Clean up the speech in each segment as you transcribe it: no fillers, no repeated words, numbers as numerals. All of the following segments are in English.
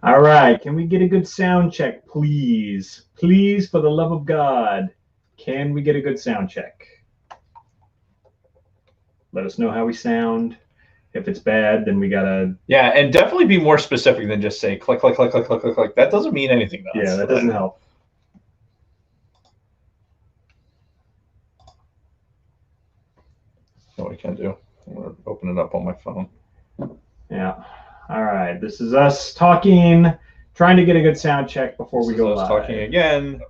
All right, can we get a good sound check, please? Please, for the love of God, can we get a good sound check? Let us know how we sound. If it's bad, then we gotta. Yeah, and definitely be more specific than just say click, click, click, click, click, click, click. That doesn't mean anything to us. Yeah, that doesn't help. What we can do. I'm gonna open it up on my phone. Yeah. All right. This is us talking, trying to get a good sound check before we go live. Talking again.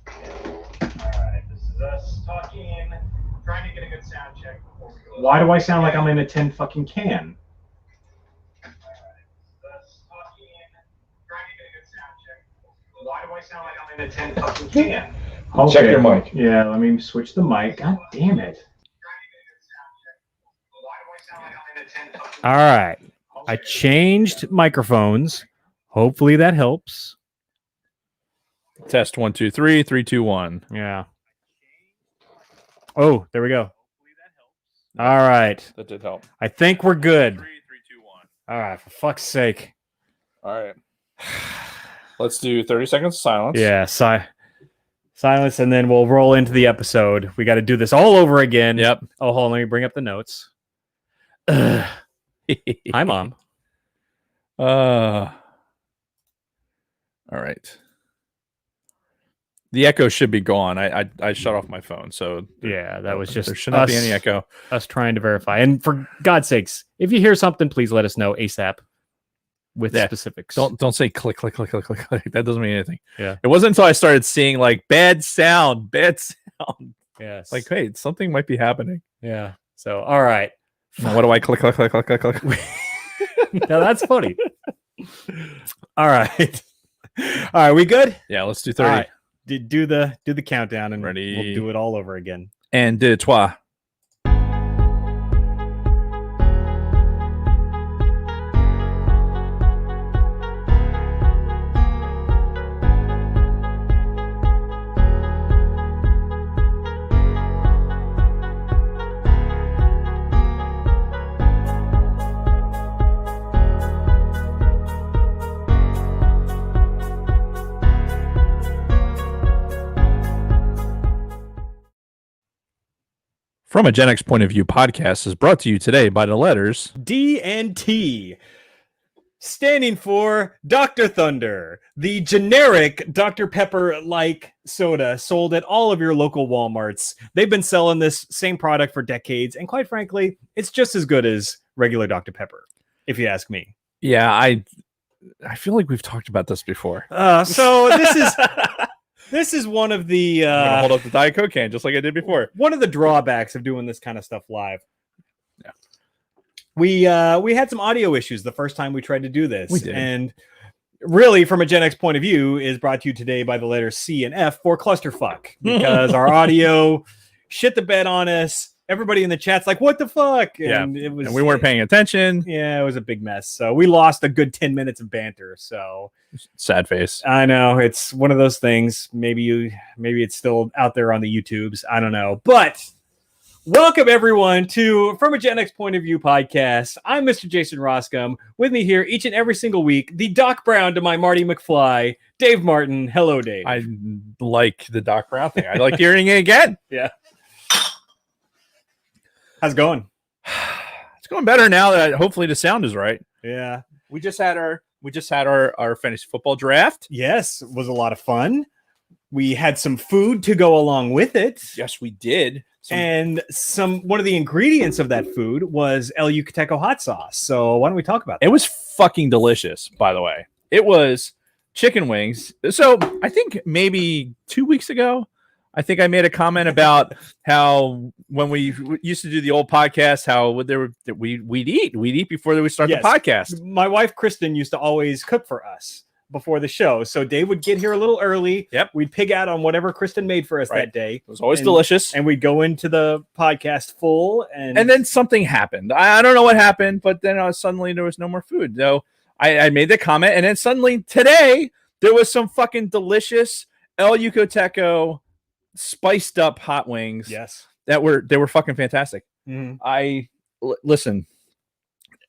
All right. This is us talking, trying to get a good sound check before we go live. Why do I sound like I'm in a tin fucking can? Why do I sound like I'm in a 10 fucking can? Okay. Check your mic. Yeah, let me switch the mic. God damn it. All right. I changed microphones. Hopefully that helps. Test 1, 2, 3, 3, 2, 1. Yeah. Oh, there we go. All right. That did help. I think we're good. 3, 3, 2, 1. All right, for fuck's sake. All right. Let's do 30 seconds of silence. Yeah, silence, and then we'll roll into the episode. We got to do this all over again. Yep. Oh, hold on. Let me bring up the notes. Hi, Mom. All right. The echo should be gone. I shut off my phone, so yeah, that was just there should not be any echo. Us trying to verify. And for God's sakes, if you hear something, please let us know ASAP with specifics. Don't say click, click, click, click, click, click. That doesn't mean anything. Yeah. It wasn't until I started seeing like bad sound. Yes. Like, hey, something might be happening. Yeah. So, all right. Now, what do I click, click, click, click, click, click? Now that's funny. All right. All right. We good? Yeah. Let's do 30. All right. Do the countdown and Ready. We'll do it all over again. And deux, trois. From a Gen X Point of View podcast is brought to you today by the letters D and T, standing for Dr. Thunder, the generic Dr. Pepper-like soda sold at all of your local Walmarts. They've been selling this same product for decades, and quite frankly, it's just as good as regular Dr. Pepper, if you ask me. Yeah, I feel like we've talked about this before. So this is... This is one of the... I'm going to hold up the Diet Coke can just like I did before. One of the drawbacks of doing this kind of stuff live. Yeah. We had some audio issues the first time we tried to do this. We did. And really, from a Gen X point of view, is brought to you today by the letters C and F for clusterfuck. Because our audio shit the bed on us. Everybody in the chat's like, what the fuck? And yeah. And we weren't paying attention. Yeah, it was a big mess. So we lost a good 10 minutes of banter. So... sad face. I know, it's one of those things. Maybe it's still out there on the YouTubes. I don't know. But welcome everyone to From a Gen X Point of View podcast. I'm Mr. Jason Roscom. With me here each and every single week, the Doc Brown to my Marty McFly, Dave Martin. Hello, Dave. I like the Doc Brown thing. I like hearing it again. Yeah. How's it going? It's going better now that hopefully the sound is right. Yeah. We just had our fantasy football draft. Yes, it was a lot of fun. We had some food to go along with it. Yes, we did. And one of the ingredients of that food was El Yucateco hot sauce. So why don't we talk about that? It was fucking delicious, by the way. It was chicken wings. So I think maybe 2 weeks ago, I think I made a comment about how when we used to do the old podcast, how we'd eat before we start the podcast. My wife, Kristen, used to always cook for us before the show. So Dave would get here a little early. Yep. We'd pig out on whatever Kristen made for us that day. It was always delicious. And we'd go into the podcast full. And then something happened. I don't know what happened, but then suddenly there was no more food. So I made the comment. And then suddenly today, there was some fucking delicious El Yucateco spiced up hot wings. Yes. They were fucking fantastic. Mm-hmm. Listen,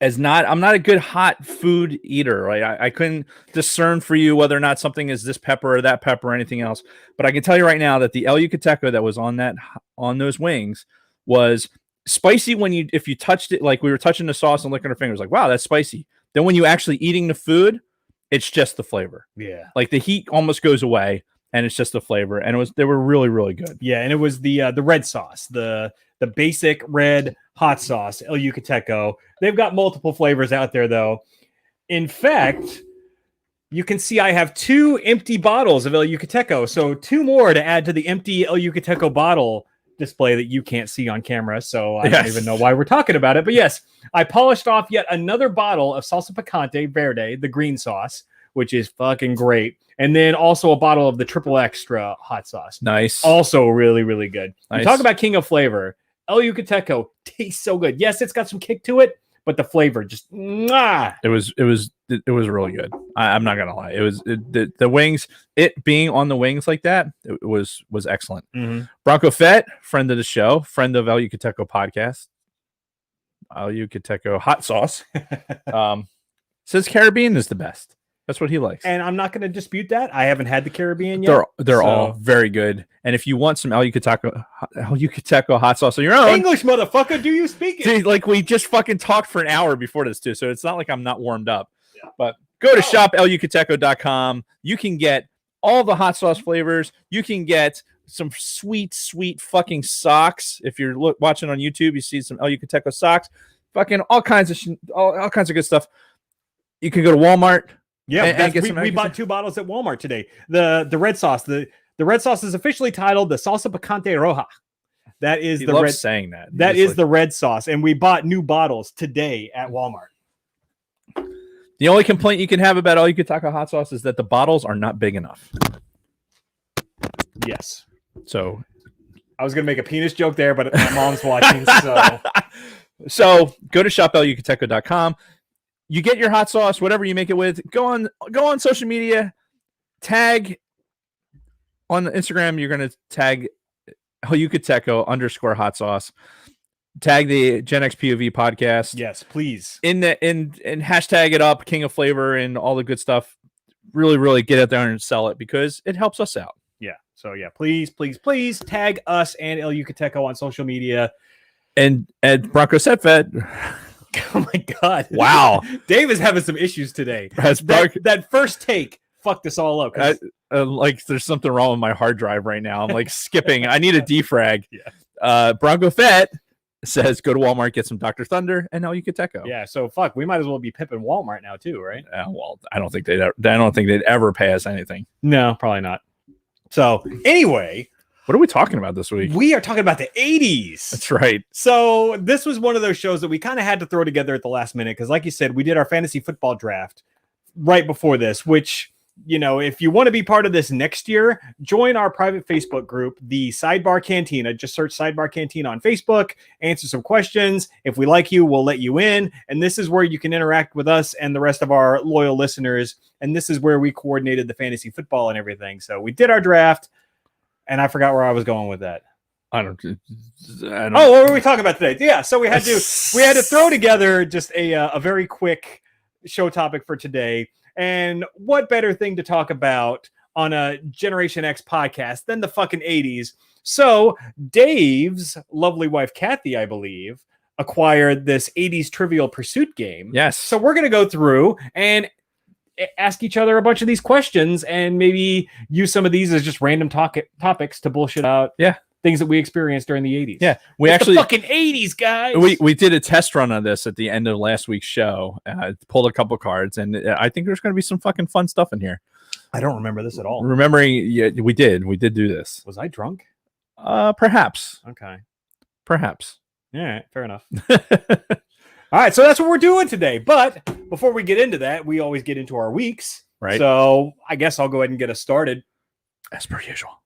I'm not a good hot food eater. Right? I couldn't discern for you whether or not something is this pepper or that pepper or anything else. But I can tell you right now that the El Yucateco that was on those wings was spicy if you touched it, like we were touching the sauce and licking our fingers, like, wow, that's spicy. Then when you actually eating the food, it's just the flavor. Yeah. Like the heat almost goes away and it's just the flavor. And they were really, really good. Yeah. And it was the red sauce, the basic red hot sauce, El Yucateco. They've got multiple flavors out there though. In fact, you can see I have 2 empty bottles of El Yucateco. So 2 more to add to the empty El Yucateco bottle display that you can't see on camera. So I don't even know why we're talking about it. But yes, I polished off yet another bottle of salsa picante verde, the green sauce, which is fucking great. And then also a bottle of the triple extra hot sauce. Nice. Also really, really good. Nice. You talk about king of flavor. El Yucateco tastes so good. Yes, it's got some kick to it, but the flavor just mwah. It was really good. I'm not gonna lie. It was the wings. It being on the wings like that, it was excellent. Mm-hmm. Bronco Fett, friend of the show, friend of El Yucateco podcast, El Yucateco hot sauce, says Caribbean is the best. That's what he likes. And I'm not going to dispute that. I haven't had the Caribbean yet. They're all very good. And if you want some El Yucateco hot sauce on your own, English motherfucker, do you speak it? Dude, like we just fucking talked for an hour before this too, so it's not like I'm not warmed up. Yeah. But go to shopelucateco.com. You can get all the hot sauce flavors. You can get some sweet fucking socks. If you're watching on YouTube, you see some El Yucateco socks. Fucking all kinds of good stuff. You can go to Walmart. Yeah, and we bought 2 bottles at Walmart today. The red sauce. The red sauce is officially titled the Salsa Picante Roja. That is the red saying that. That is the red sauce, and we bought new bottles today at Walmart. The only complaint you can have about El Yucateco hot sauce is that the bottles are not big enough. Yes. So I was gonna make a penis joke there, but my mom's watching, so go to shopelucateco.com. You get your hot sauce, whatever you make it with. Go on social media, tag on Instagram. You're going to tag El Yucateco _hot sauce. Tag the Gen X POV podcast. Yes, please. And hashtag it up, King of Flavor, and all the good stuff. Really, really get out there and sell it because it helps us out. Yeah. So yeah, please tag us and El Yucateco on social media. And Bronco Setfed. Oh my God. Wow. Dave is having some issues today. That first take fucked us all up. Like there's something wrong with my hard drive right now. I'm like skipping. I need a defrag. Yeah. Bronco Fett says go to Walmart, get some Dr. Thunder and El Yucateco. Yeah. So we might as well be pimping Walmart now too, right? Well, I don't think they'd ever pay us anything. No, probably not. So anyway, what are we talking about this week? We are talking about the 80s. That's right. So this was one of those shows that we kind of had to throw together at the last minute because, like you said, we did our fantasy football draft right before this, which, you know, if you want to be part of this next year, join our private Facebook group, the Sidebar Cantina. Just search Sidebar Cantina on Facebook, answer some questions. If we like you, we'll let you in. And this is where you can interact with us and the rest of our loyal listeners. And this is where we coordinated the fantasy football and everything. So we did our draft. And I forgot where I was going with that. I don't. Oh, what were we talking about today? Yeah, so we had to throw together just a very quick show topic for today. And what better thing to talk about on a Generation X podcast than the fucking 80s? So Dave's lovely wife Kathy, I believe, acquired this 80s Trivial Pursuit game. Yes. So we're gonna go through and ask each other a bunch of these questions and maybe use some of these as just random topics to bullshit out things that we experienced during the 80s. Yeah, the fucking 80s, guys. We did a test run on this at the end of last week's show. Pulled a couple cards, and I think there's going to be some fucking fun stuff in here. I don't remember this at all. Remembering, yeah, we did do this. Was I drunk? Perhaps. Okay. Perhaps. Yeah, fair enough. All right, so that's what we're doing today. But before we get into that, we always get into our weeks. Right. So I guess I'll go ahead and get us started. As per usual.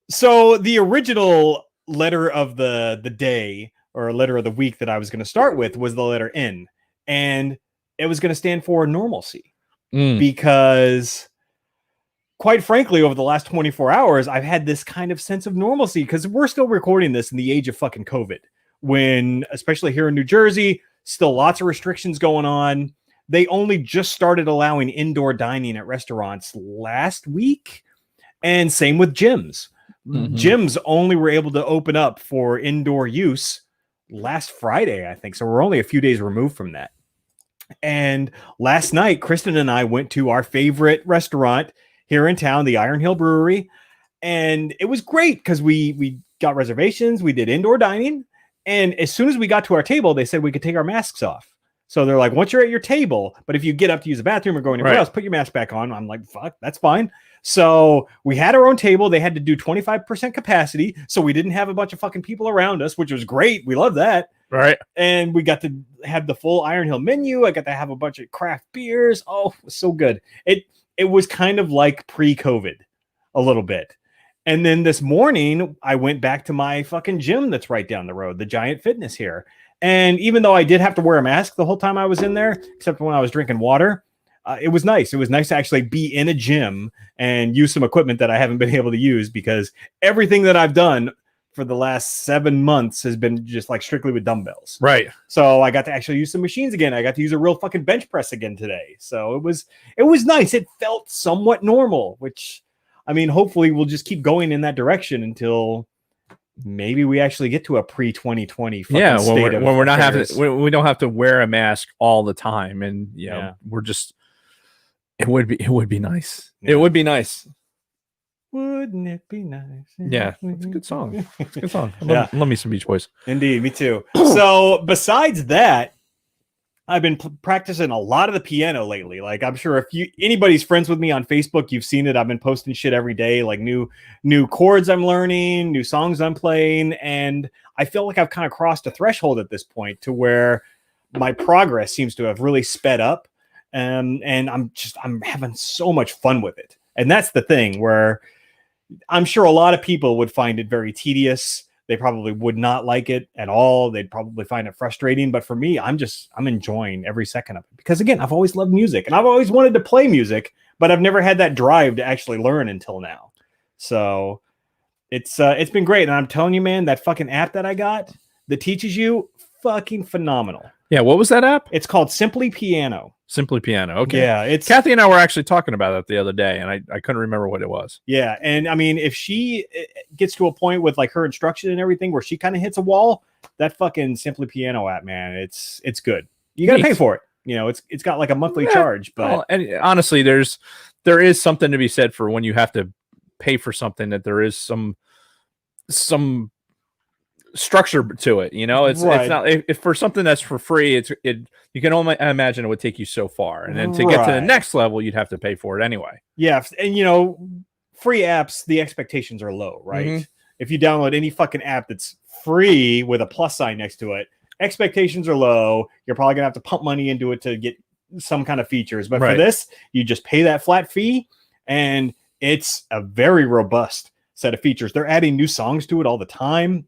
So the original letter of the day or letter of the week that I was going to start with was the letter N. And it was going to stand for normalcy. Because quite frankly, over the last 24 hours, I've had this kind of sense of normalcy because we're still recording this in the age of fucking COVID. When, especially here in New Jersey, Still lots of restrictions going on. They only just started allowing indoor dining at restaurants last week, and same with gyms. Gyms only were able to open up for indoor use last Friday, I think. So we're only a few days removed from that. And last night, Kristen and I went to our favorite restaurant here in town, the Iron Hill Brewery. And it was great because we got reservations. We did indoor dining. And as soon as we got to our table, they said we could take our masks off. So they're like, once you're at your table, but if you get up to use the bathroom or go anywhere else, put your mask back on. I'm like, fuck, that's fine. So we had our own table. They had to do 25% capacity. So we didn't have a bunch of fucking people around us, which was great. We love that. Right. And we got to have the full Iron Hill menu. I got to have a bunch of craft beers. Oh, it was so good. It was kind of like pre-COVID a little bit. And then this morning, I went back to my fucking gym that's right down the road, the Giant Fitness here. And even though I did have to wear a mask the whole time I was in there, except when I was drinking water, it was nice. It was nice to actually be in a gym and use some equipment that I haven't been able to use, because everything that I've done for the last 7 months has been just like strictly with dumbbells. Right. So I got to actually use some machines again. I got to use a real fucking bench press again today. So it was nice. It felt somewhat normal, which, I mean, hopefully we'll just keep going in that direction until maybe we actually get to a pre-2020. Yeah, when we're not having, we don't have to wear a mask all the time, and we're just. It would be nice. Yeah. It would be nice. Wouldn't it be nice? Yeah, it's a good song. It's a good song. Love me some Beach Boys. Indeed, me too. So besides that, I've been practicing a lot of the piano lately. Like, I'm sure if anybody's friends with me on Facebook, you've seen it. I've been posting shit every day, like new chords I'm learning, new songs I'm playing, and I feel like I've kind of crossed a threshold at this point to where my progress seems to have really sped up, and I'm having so much fun with it. And that's the thing where I'm sure a lot of people would find it very tedious. They probably would not like it at all. They'd probably find it frustrating. But for me, I'm enjoying every second of it, because again, I've always loved music and I've always wanted to play music, but I've never had that drive to actually learn until now. So it's been great. And I'm telling you, man, that fucking app that I got that teaches you, fucking phenomenal. Yeah. What was that app? It's called Simply Piano. Simply Piano. Okay. Yeah. Kathy and I were actually talking about it the other day, and I couldn't remember what it was. Yeah. And I mean, if she gets to a point with like her instruction and everything where she kind of hits a wall, that fucking Simply Piano app, man, it's good. You got to pay for it. It's got like a monthly charge, but well, and honestly, there is something to be said for when you have to pay for something, that there is some structure to it. It's not, if for something that's for free, you can only imagine it would take you so far, and then to get to the next level, you'd have to pay for it anyway. Yeah. And free apps, the expectations are low, right? Mm-hmm. If you download any fucking app that's free with a plus sign next to it, expectations are low. You're probably gonna have to pump money into it to get some kind of features, but for this, you just pay that flat fee, and it's a very robust set of features. They're adding new songs to it all the time.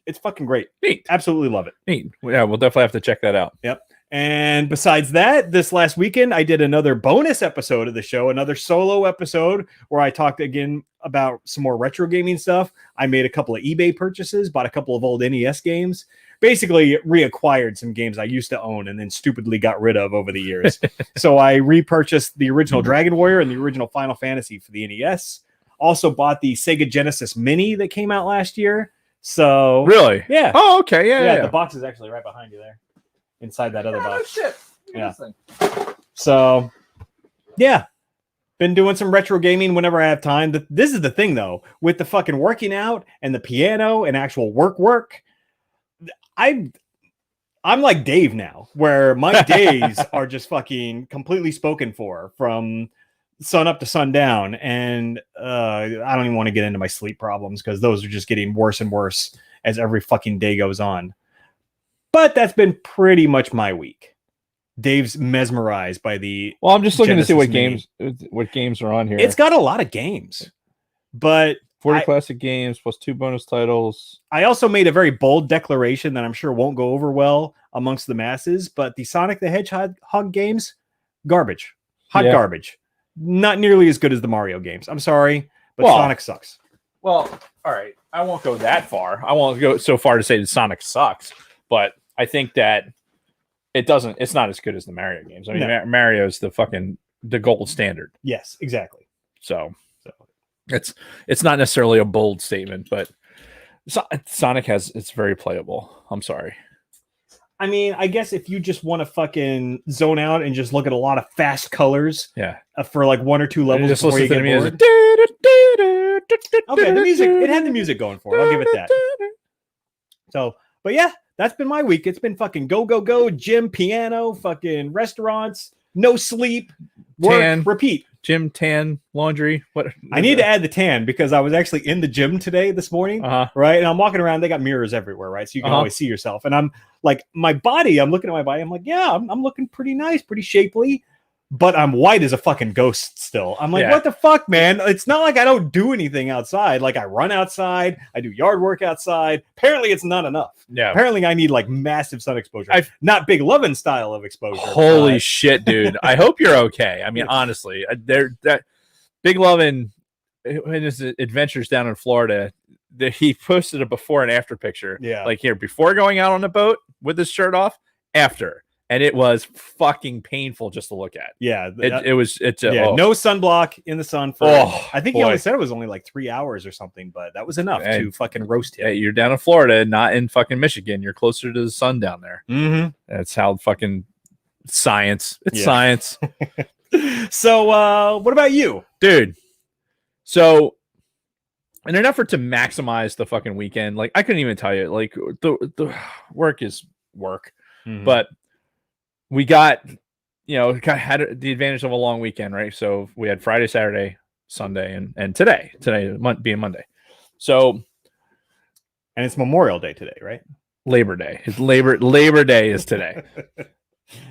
It's fucking great. Neat. Absolutely love it. Neat. Yeah, we'll definitely have to check that out. Yep. And besides that, this last weekend, I did another bonus episode of the show, another solo episode where I talked again about some more retro gaming stuff. I made a couple of eBay purchases, bought a couple of old NES games, basically reacquired some games I used to own and then stupidly got rid of over the years. So I repurchased the original Dragon Warrior and the original Final Fantasy for the NES. Also bought the Sega Genesis Mini that came out last year. So really? Yeah. Oh, okay. Yeah. The box is actually right behind you there. Inside that other box. Shit. Yeah. So, yeah. Been doing some retro gaming whenever I have time. This is the thing, though. With the fucking working out and the piano and actual work, I'm like Dave now, where my days are just fucking completely spoken for from sun up to sundown. And I don't even want to get into my sleep problems, because those are just getting worse and worse as every fucking day goes on. But that's been pretty much my week. Dave's mesmerized by the. Well, I'm just looking Genesis to see Mini. what games are on here. It's got a lot of games, but 40 classic games plus 2 bonus titles. I also made a very bold declaration that I'm sure won't go over well amongst the masses. But the Sonic the Hedgehog games, garbage, garbage. Not nearly as good as the Mario games. I'm sorry, but Sonic sucks. Well, all right. I won't go that far. I won't go so far to say that Sonic sucks, but I think that it doesn't. It's not as good as the Mario games. I mean, No. Mario's the gold standard. Yes, exactly. So it's not necessarily a bold statement, but Sonic it's very playable. I'm sorry. I mean, I guess if you just want to fucking zone out and just look at a lot of fast colors, Yeah, for like 1 or 2 levels just before listen you to get the music. bored. Okay, the music, it had the music going for it. I'll give it that. So, but yeah, that's been my week. It's been fucking go, gym, piano, fucking restaurants, no sleep, work, Tan. repeat. Gym, tan, laundry. What? I need to add the tan because I was actually in the gym this morning, right? And I'm walking around. They got mirrors everywhere, right? So you can always see yourself. And I'm like, my body, I'm looking at my body. I'm like, yeah, I'm looking pretty nice, pretty shapely, but I'm white as a fucking ghost still. I'm like, what the fuck, man? It's not like I don't do anything outside. Like I run outside. I do yard work outside. Apparently it's not enough. Yeah. Apparently I need like massive sun exposure. Not Big Lovin' style of exposure. Holy shit, dude. I hope you're okay. I mean, honestly, that Big Lovin' in his adventures down in Florida, he posted a before and after picture. Yeah. Like here, before going out on the boat with his shirt off, after. And it was fucking painful just to look at. Yeah. No sunblock in the sun for, I think he only said it was only like 3 hours or something, but that was enough to fucking roast him. Hey, you're down in Florida, not in fucking Michigan. You're closer to the sun down there. Mm-hmm. That's how fucking science. It's science. So, what about you? Dude. So, in an effort to maximize the fucking weekend, like I couldn't even tell you, like the work is work, but we got, had the advantage of a long weekend, right? So we had Friday, Saturday, Sunday, and today being Monday. So, and it's Memorial Day today, right? Labor Day. It's Labor Day is today.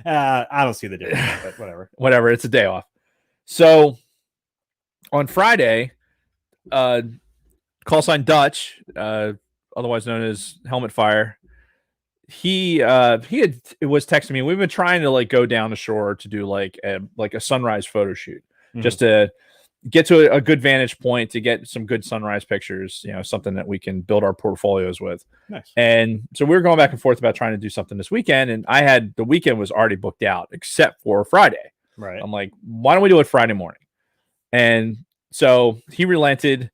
I don't see the difference, but whatever. Whatever. It's a day off. So on Friday, call sign Dutch, otherwise known as Helmet Fire, he was texting me. We've been trying to like go down the shore to do like a sunrise photo shoot, just to get to a good vantage point, to get some good sunrise pictures, something that we can build our portfolios with. Nice. And so we were going back and forth about trying to do something this weekend, and the weekend was already booked out except for Friday. Right. I'm like, why don't we do it Friday morning? And so he relented,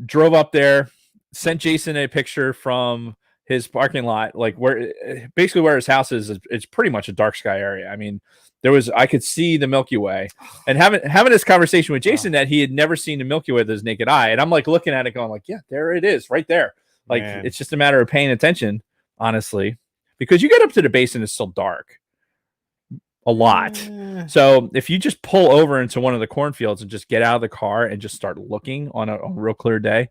drove up there, sent Jason a picture from his parking lot, like where his house is. It's pretty much a dark sky area. I mean, I could see the Milky Way, and having this conversation with Jason that he had never seen the Milky Way with his naked eye. And I'm like looking at it going like, yeah, there it is right there. Like, it's just a matter of paying attention, honestly, because you get up to the base and it's still dark a lot. So if you just pull over into one of the cornfields and just get out of the car and just start looking on a real clear day,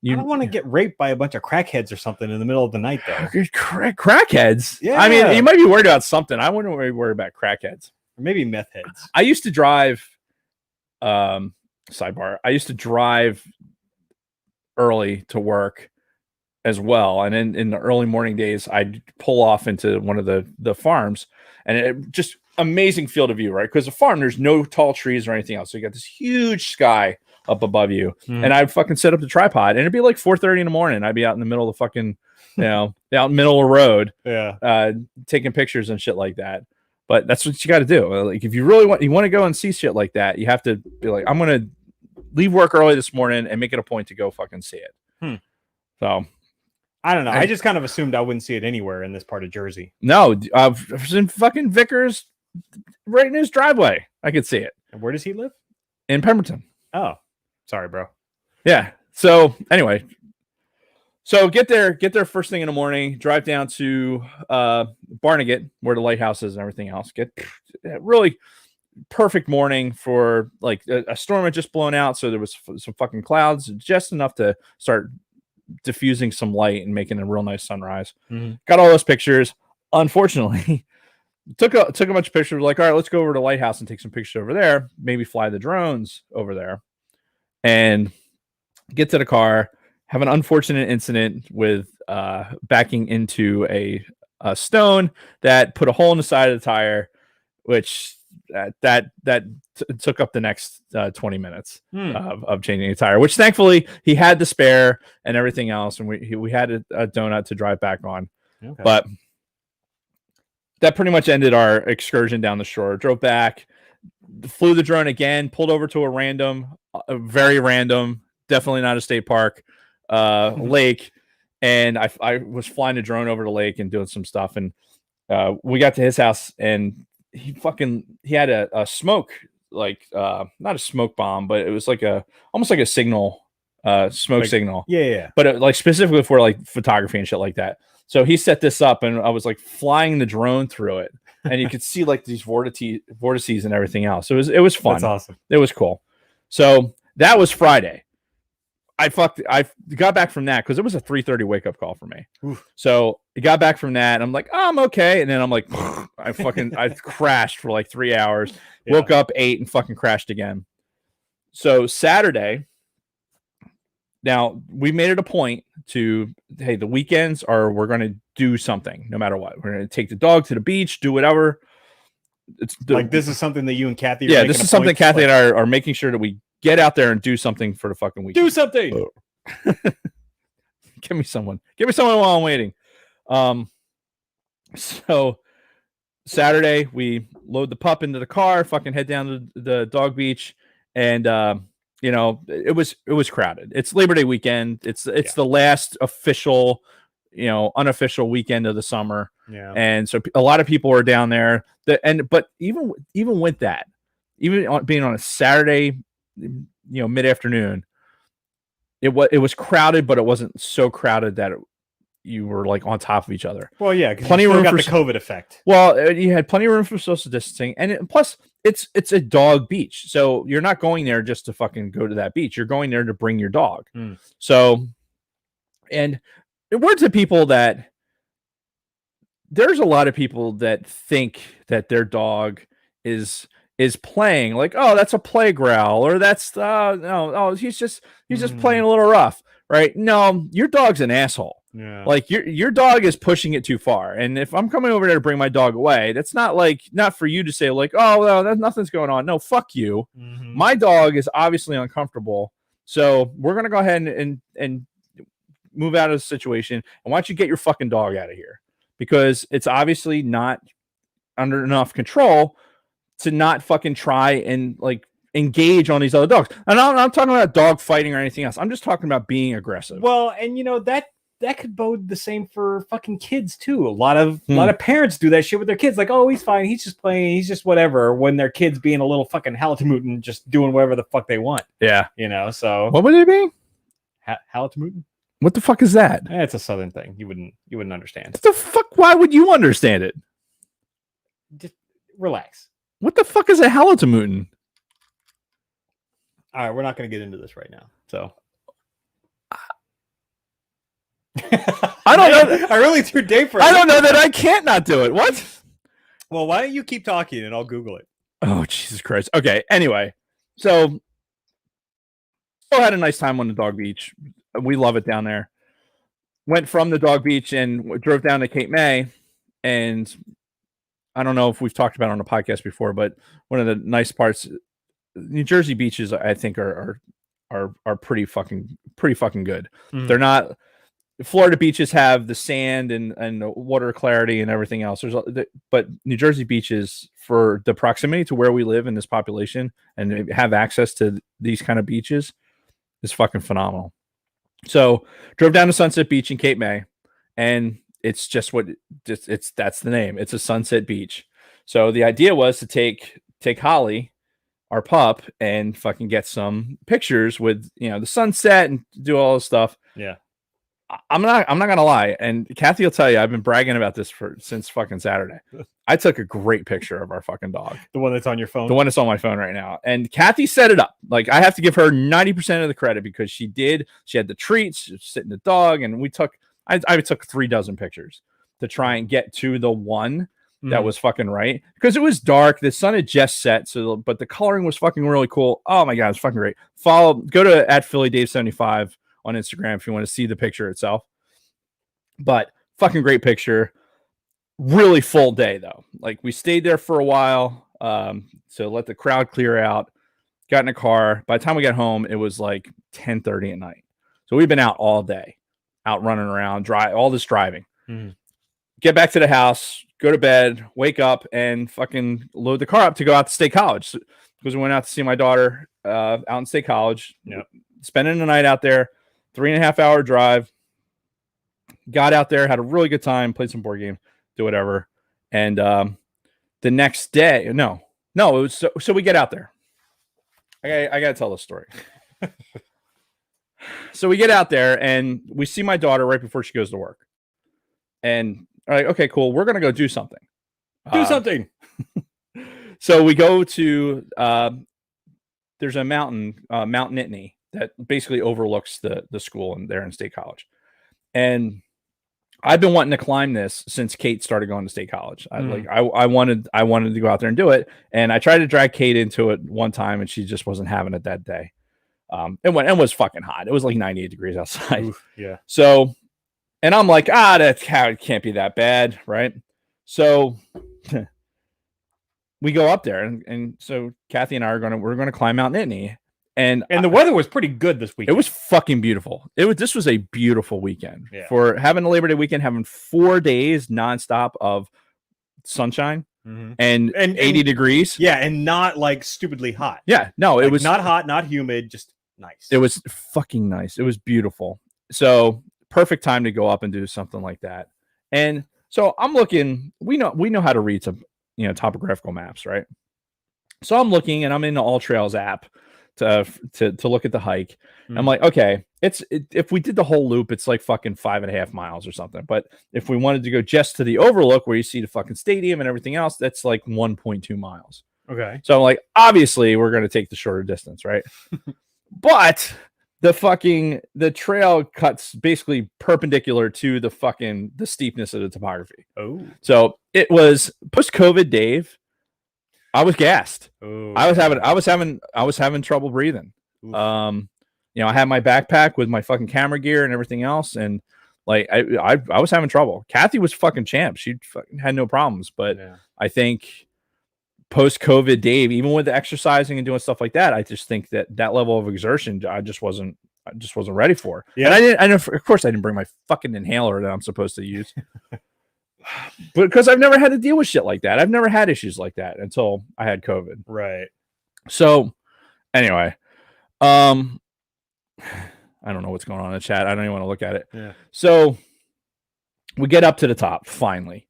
I don't want to get raped by a bunch of crackheads or something in the middle of the night, though. Crackheads? Yeah. I mean, you might be worried about something. I wouldn't worry about crackheads. Or maybe meth heads. I used to drive, sidebar, I used to drive early to work as well. And in the early morning days, I'd pull off into one of the farms, and it just amazing field of view, right? Because the farm, there's no tall trees or anything else. So you got this huge sky up above you, and I'd fucking set up the tripod, and it'd be like 4:30 in the morning. I'd be out in the middle of the fucking, out in the middle of the road, taking pictures and shit like that. But that's what you got to do. Like, if you really want to go and see shit like that, you have to be like, I'm gonna leave work early this morning and make it a point to go fucking see it. So I don't know. I just kind of assumed I wouldn't see it anywhere in this part of Jersey. No, I've in fucking Vickers, right in his driveway. I could see it. And where does he live? In Pemberton. Oh, sorry, bro. Yeah. So anyway, get there first thing in the morning. Drive down to Barnegat, where the lighthouse is and everything else. Get really perfect morning for like a storm had just blown out, so there was some fucking clouds, just enough to start diffusing some light and making a real nice sunrise. Got all those pictures. Unfortunately, took a bunch of pictures. Like, all right, let's go over to the lighthouse and take some pictures over there. Maybe fly the drones over there, and get to the car. Have an unfortunate incident with backing into a stone that put a hole in the side of the tire, which that took up the next 20 minutes of changing a tire, which thankfully he had the spare and everything else, and we had a donut to drive back on. Okay. But that pretty much ended our excursion down the shore. Drove back, flew the drone again, pulled over to a very random, definitely not a state park, lake. And I was flying the drone over the lake and doing some stuff. And we got to his house, and he had a smoke, like not a smoke bomb, but it was like almost like a signal, smoke signal. Yeah. But like specifically for like photography and shit like that. So he set this up, and I was like flying the drone through it, and you could see like these vortices and everything else. So it was fun. That's awesome. It was cool. So that was Friday. I got back from that because it was a 3:30 wake up call for me. Oof. So I got back from that. I'm like, oh, I'm okay. And then I'm like, I crashed for like 3 hours, woke up, ate, and fucking crashed again. So Saturday, now we made it a point to, hey, the weekends we're going to do something no matter what. We're going to take the dog to the beach, do whatever. This is something that you and Kathy this is something Kathy and I are making sure that we get out there and do something for the fucking weekend. Do something. Give me someone while I'm waiting. So Saturday we load the pup into the car, fucking head down to the dog beach, and it was crowded. It's Labor Day weekend. It's the last official, unofficial weekend of the summer. Yeah. And so a lot of people are down there. But even with that, being on a Saturday, mid-afternoon, it was crowded, but it wasn't so crowded that you were like on top of each other. Well, yeah, because plenty you of room got for the COVID effect. Well, you had plenty of room for social distancing, and plus it's a dog beach, so you're not going there just to fucking go to that beach. You're going there to bring your dog. So, and word to people that there's a lot of people that think that their dog is playing, like, oh, that's a play growl, or that's he's just playing a little rough, right? No, your dog's an asshole. Yeah. Like your dog is pushing it too far. And if I'm coming over there to bring my dog away, that's not for you to say like, oh, well, nothing's going on. No, fuck you. Mm-hmm. My dog is obviously uncomfortable. So we're going to go ahead and move out of the situation. And why don't you get your fucking dog out of here? Because it's obviously not under enough control to not fucking try and like engage on these other dogs. And I'm not talking about dog fighting or anything else. I'm just talking about being aggressive. Well, and that could bode the same for fucking kids too. A lot of parents do that shit with their kids. Like, oh, he's fine. He's just playing. He's just whatever. When their kids being a little fucking halitomutin, just doing whatever the fuck they want. Yeah. So what would they be? Halitomutin? What the fuck is that? It's a southern thing. You wouldn't understand. What the fuck? Why would you understand it? Just relax. What the fuck is a halitomutin? All right, we're not going to get into this right now. So I don't know. I really threw Dave for it. I don't know that I can't not do it. What? Well, why don't you keep talking and I'll Google it? Oh, Jesus Christ. Okay. Anyway, so I had a nice time on the dog beach. We love it down there. Went from the dog beach and drove down to Cape May. And I don't know if we've talked about it on the podcast before, but one of the nice parts, New Jersey beaches, I think are pretty fucking good. Mm-hmm. They're not. Florida beaches have the sand and the water clarity and everything else. But New Jersey beaches, for the proximity to where we live in this population and have access to these kind of beaches, is fucking phenomenal. So drove down to Sunset Beach in Cape May, and it's just that's the name. It's a sunset beach. So the idea was to take Holly, our pup, and fucking get some pictures with the sunset and do all this stuff. Yeah. I'm not gonna lie, and Kathy will tell you, I've been bragging about this since fucking Saturday. I took a great picture of our fucking dog. The one that's on your phone? The one that's on my phone right now. And Kathy set it up. Like, I have to give her 90% of the credit because she had the treats, sitting the dog, and I took 36 pictures to try and get to the one that was fucking right. Because it was dark, the sun had just set, but the coloring was fucking really cool. Oh my god, it's fucking great. Go to @PhillyDave75 on Instagram if you want to see the picture itself. But fucking great picture. Really full day though. Like, we stayed there for a while to let the crowd clear out. Got in a car. By the time we got home, it was like 10:30 at night. So we've been out all day, out running around, all this driving. Get back to the house, go to bed, wake up, and fucking load the car up to go out to State College because we went out to see my daughter out in State College. Yep. Spending the night out there, 3.5 hour drive. Got out there, had a really good time, played some board game, do whatever. And the next day, no, it was so we get out there. I gotta tell this story. So we get out there and we see my daughter right before she goes to work. And we're like, okay, cool. We're gonna go do something. Do something. So we go to there's a mountain, Mount Nittany, that basically overlooks the school and there in State College. And I've been wanting to climb this since Kate started going to State College. I wanted to go out there and do it. And I tried to drag Kate into it one time and she just wasn't having it that day. It was fucking hot. It was like 98 degrees outside. Oof, yeah. So, and I'm like, it can't be that bad. Right. So we go up there and so Kathy and I we're going to climb Mount Nittany. And the weather was pretty good this weekend. It was fucking beautiful. This was a beautiful weekend for having a Labor Day weekend, having 4 days nonstop of sunshine and 80 degrees. Yeah, and not like stupidly hot. Yeah, no, it was not hot, not humid, just nice. It was fucking nice. It was beautiful. So perfect time to go up and do something like that. And so I'm looking. We know how to read some topographical maps, right? So I'm looking, and I'm in the All Trails app to look at the hike. I'm like, okay, if we did the whole loop, it's like fucking 5.5 miles or something. But if we wanted to go just to the overlook where you see the fucking stadium and everything else, that's like 1.2 miles. Okay. So I'm like, obviously we're going to take the shorter distance, right? But the trail cuts basically perpendicular to the steepness of the topography. Oh. So it was post-COVID, Dave. I was gassed. Ooh, I was having trouble breathing. Oof. I had my backpack with my fucking camera gear and everything else, and like I was having trouble. Kathy was fucking champ. She fucking had no problems. But I think post-COVID, Dave, even with the exercising and doing stuff like that, I just think that level of exertion, I just wasn't ready for. Yeah. And of course I didn't bring my fucking inhaler that I'm supposed to use. But because I've never had to deal with shit like that. I've never had issues like that until I had COVID. Right. So anyway, I don't know what's going on in the chat. I don't even want to look at it. Yeah. So we get up to the top finally,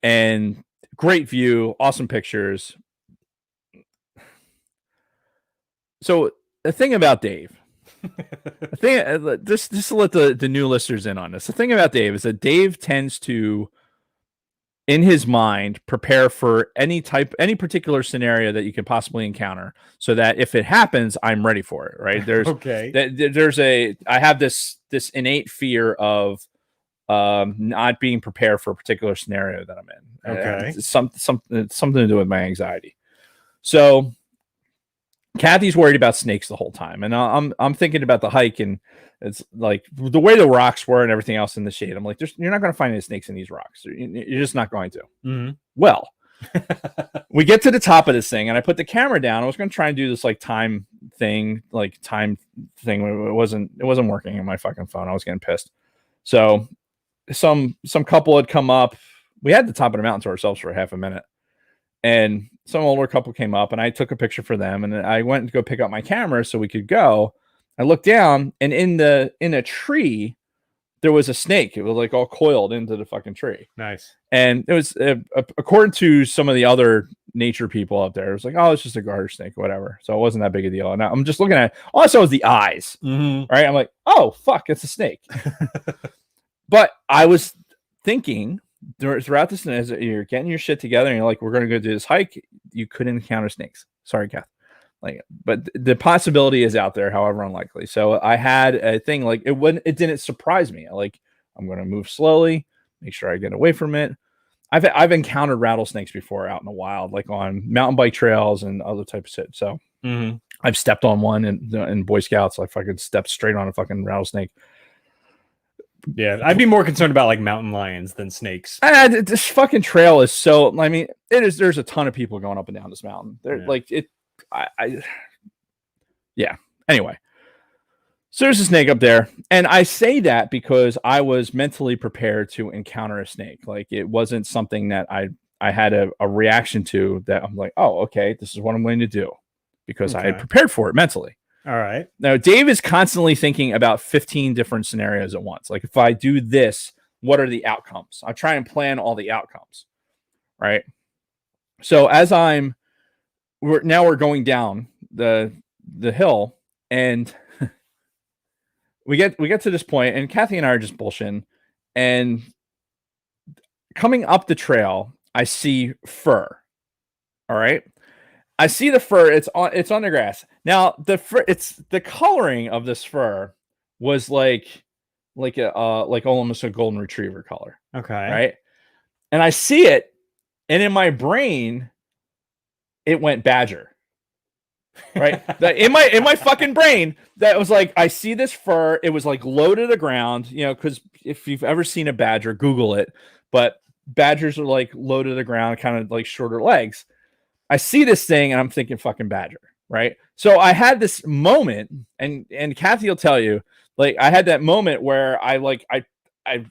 and great view, awesome pictures. So the thing about Dave, just to let the new listeners in on this. The thing about Dave is that Dave tends to, in his mind, prepare for any particular scenario that you could possibly encounter, so that if it happens, I'm ready for it. Right? There's I have this innate fear of not being prepared for a particular scenario that I'm in. Okay. It's something to do with my anxiety. So Kathy's worried about snakes the whole time, and I'm thinking about the hike, and it's like the way the rocks were and everything else in the shade. I'm like, you're not going to find any snakes in these rocks. You're just not going to. Mm-hmm. Well, we get to the top of this thing, and I put the camera down. I was going to try and do this time thing. It wasn't working on my fucking phone. I was getting pissed. So some couple had come up. We had the top of the mountain to ourselves for half a minute, and some older couple came up, and I took a picture for them, and then I went to go pick up my camera so we could go. I looked down, and in a tree there was a snake. It was like all coiled into the fucking tree. Nice. And it was according to some of the other nature people out there, it was like, oh, it's just a garter snake or whatever. So it wasn't that big a deal. And I'm just looking at it. All I saw was the eyes. Mm-hmm. Right? I'm like, oh fuck, it's a snake. But I was thinking throughout this, as you're getting your shit together and you're like, we're going to go do this hike, you could encounter snakes. Sorry, Kath. But the possibility is out there, however unlikely. So I had a thing like it didn't surprise me. I'm going to move slowly, make sure I get away from it. I've encountered rattlesnakes before out in the wild, like on mountain bike trails and other types of shit. So I've stepped on one in Boy Scouts. Like I could step straight on a fucking rattlesnake. Yeah, I'd be more concerned about like mountain lions than snakes. This fucking trail is so. I mean, it is. There's a ton of people going up and down this mountain. Yeah. Anyway, So there's a snake up there. And I say that because I was mentally prepared to encounter a snake. Like it wasn't something that I had a reaction to that I'm like, oh, okay, this is what I'm going to do because I had prepared for it mentally. All right. Now, Dave is constantly thinking about 15 different scenarios at once. Like if I do this, what are the outcomes? I try and plan all the outcomes. Right. So as we're going down the hill and we get to this point and Kathy and I are just bullshitting, and coming up the trail, I see fur. All right. I see the fur. It's on the grass. Now the fur, it's the coloring of this fur was like almost a golden retriever color. Okay. Right. And I see it, and in my brain, it went badger. Right. in my fucking brain, that was like, I see this fur. It was like low to the ground, because if you've ever seen a badger, Google it. But badgers are like low to the ground, kind of like shorter legs. I see this thing and I'm thinking fucking badger. Right. So I had this moment, and Kathy will tell you, like, I had that moment where I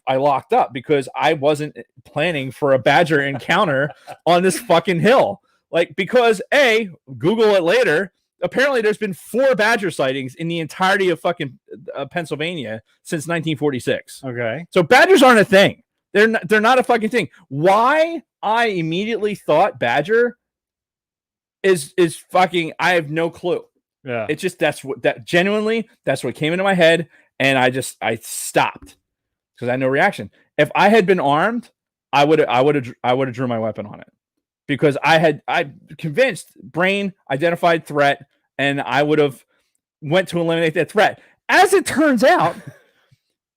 locked up because I wasn't planning for a badger encounter on this fucking hill. Like, because Google it later. Apparently, there's been 4 badger sightings in the entirety of fucking Pennsylvania since 1946. Okay. So badgers aren't a thing. They're not a fucking thing. Why I immediately thought badger is fucking, I have no clue. Yeah. It's just that's what came into my head, and I stopped because I had no reaction. If I had been armed, I would have drew my weapon on it, because I convinced brain identified threat, and I would have went to eliminate that threat. As it turns out,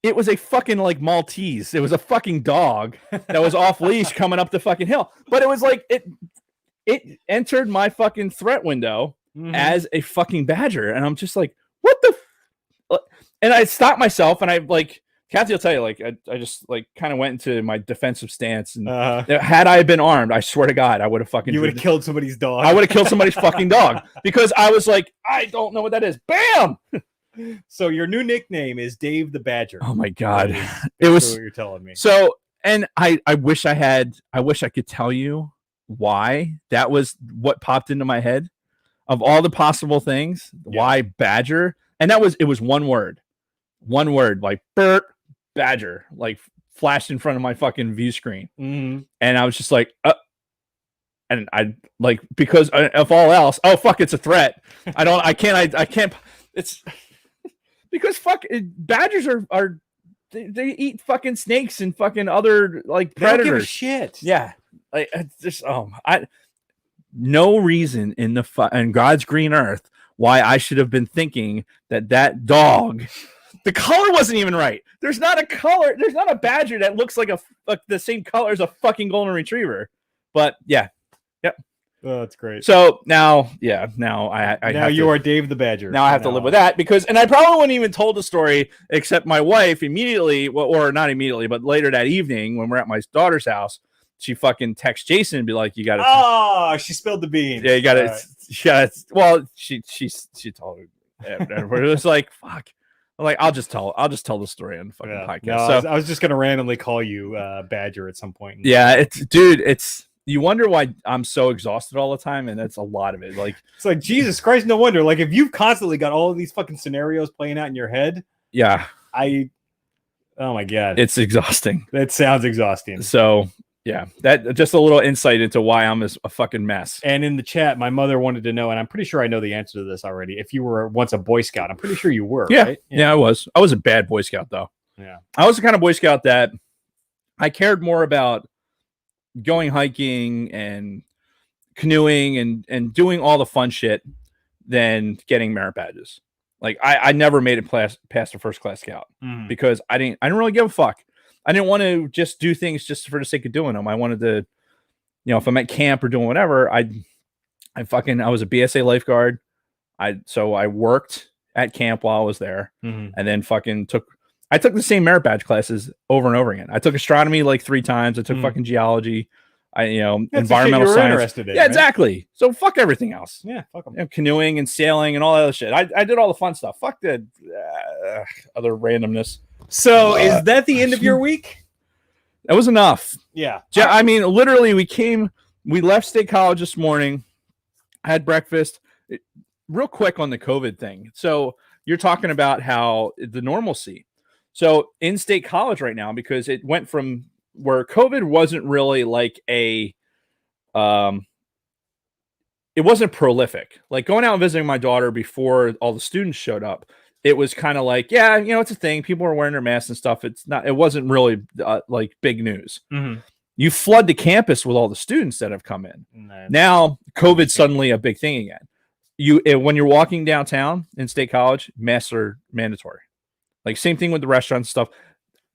it was a fucking like Maltese. It was a fucking dog that was off leash coming up the fucking hill. But it was like it entered my fucking threat window as a fucking badger, and I'm just like, what the? And I stopped myself, and I like. Kathy will tell you, like, I just like kind of went into my defensive stance, and had I been armed, I swear to God, I would have fucking. You would have killed somebody's dog. I would have killed somebody's fucking dog, because I was like, I don't know what that is. Bam. So your new nickname is Dave the Badger. Oh my God, it was what you're telling me. So, and I wish I could tell you why that was what popped into my head of all the possible things. Yeah. Why badger? And it was one word, like Bert. Badger, like, flashed in front of my fucking view screen, and I was just like, and I like, because of all else, oh fuck, it's a threat. I can't. It's because badgers are they eat fucking snakes and fucking other like predators. They don't give a shit. Yeah, like just no reason in God's green earth why I should have been thinking that dog. The color wasn't even right. There's not a badger that looks like the same color as a fucking golden retriever. But yeah. Yep. Oh, that's great. So now you are Dave the Badger. Now I have to live with that, and I probably wouldn't even told the story, except my wife immediately, or not immediately, but later that evening when we're at my daughter's house, she fucking texts Jason and be like, you got to. Oh, she spilled the beans. Yeah, you got to. Right. Well, she told her. It was like, fuck. I'm like, I'll just tell the story on the fucking podcast. No, I was just gonna randomly call you Badger at some point. Yeah, it's you wonder why I'm so exhausted all the time, and that's a lot of it. Like, it's like, Jesus Christ, no wonder. Like, if you've constantly got all of these fucking scenarios playing out in your head, yeah, oh my God, it's exhausting. That sounds exhausting. So yeah, that just a little insight into why I'm a fucking mess. And in the chat, my mother wanted to know, and I'm pretty sure I know the answer to this already. If you were once a Boy Scout, I'm pretty sure you were. Yeah, right? Yeah, I was. I was a bad Boy Scout though. Yeah, I was the kind of Boy Scout that I cared more about going hiking and canoeing and doing all the fun shit than getting merit badges. Like I never made it past a first class scout because I didn't really give a fuck. I didn't want to just do things just for the sake of doing them. I wanted to, if I'm at camp or doing whatever, I was a BSA lifeguard. So I worked at camp while I was there, and then I took the same merit badge classes over and over again. I took astronomy like 3 times. I took fucking geology. That's environmental the shit you were science. interested in, Yeah, right? exactly. So fuck everything else. Yeah, fuck them. Canoeing and sailing and all that other shit. I did all the fun stuff. Fuck the other randomness. So is that the end of your week? That was enough. Yeah. I mean, literally, we left State College this morning, had breakfast. Real quick on the COVID thing. So you're talking about how the normalcy. So in State College right now, because it went from where COVID wasn't really like it wasn't prolific. Like going out and visiting my daughter before all the students showed up, it was kind of like, yeah, it's a thing. People are wearing their masks and stuff. It wasn't really like big news. Mm-hmm. You flood the campus with all the students that have come in. Now COVID's suddenly a big thing again. When you're walking downtown in State College, masks are mandatory. Like same thing with the restaurant stuff.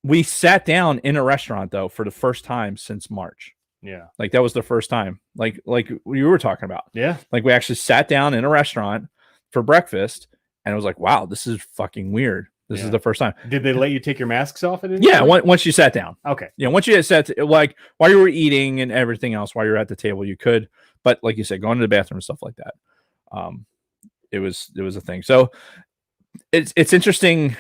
We sat down in a restaurant though for the first time since March. Yeah. Like that was the first time. Like you were talking about. Yeah. Like we actually sat down in a restaurant for breakfast and it was like, wow, this is fucking weird. This is the first time. Did they let you take your masks off? Once you sat down. Okay. Yeah, once you sat, like while you were eating and everything else, while you're at the table, you could. But like you said, going to the bathroom and stuff like that, it was a thing. So it's interesting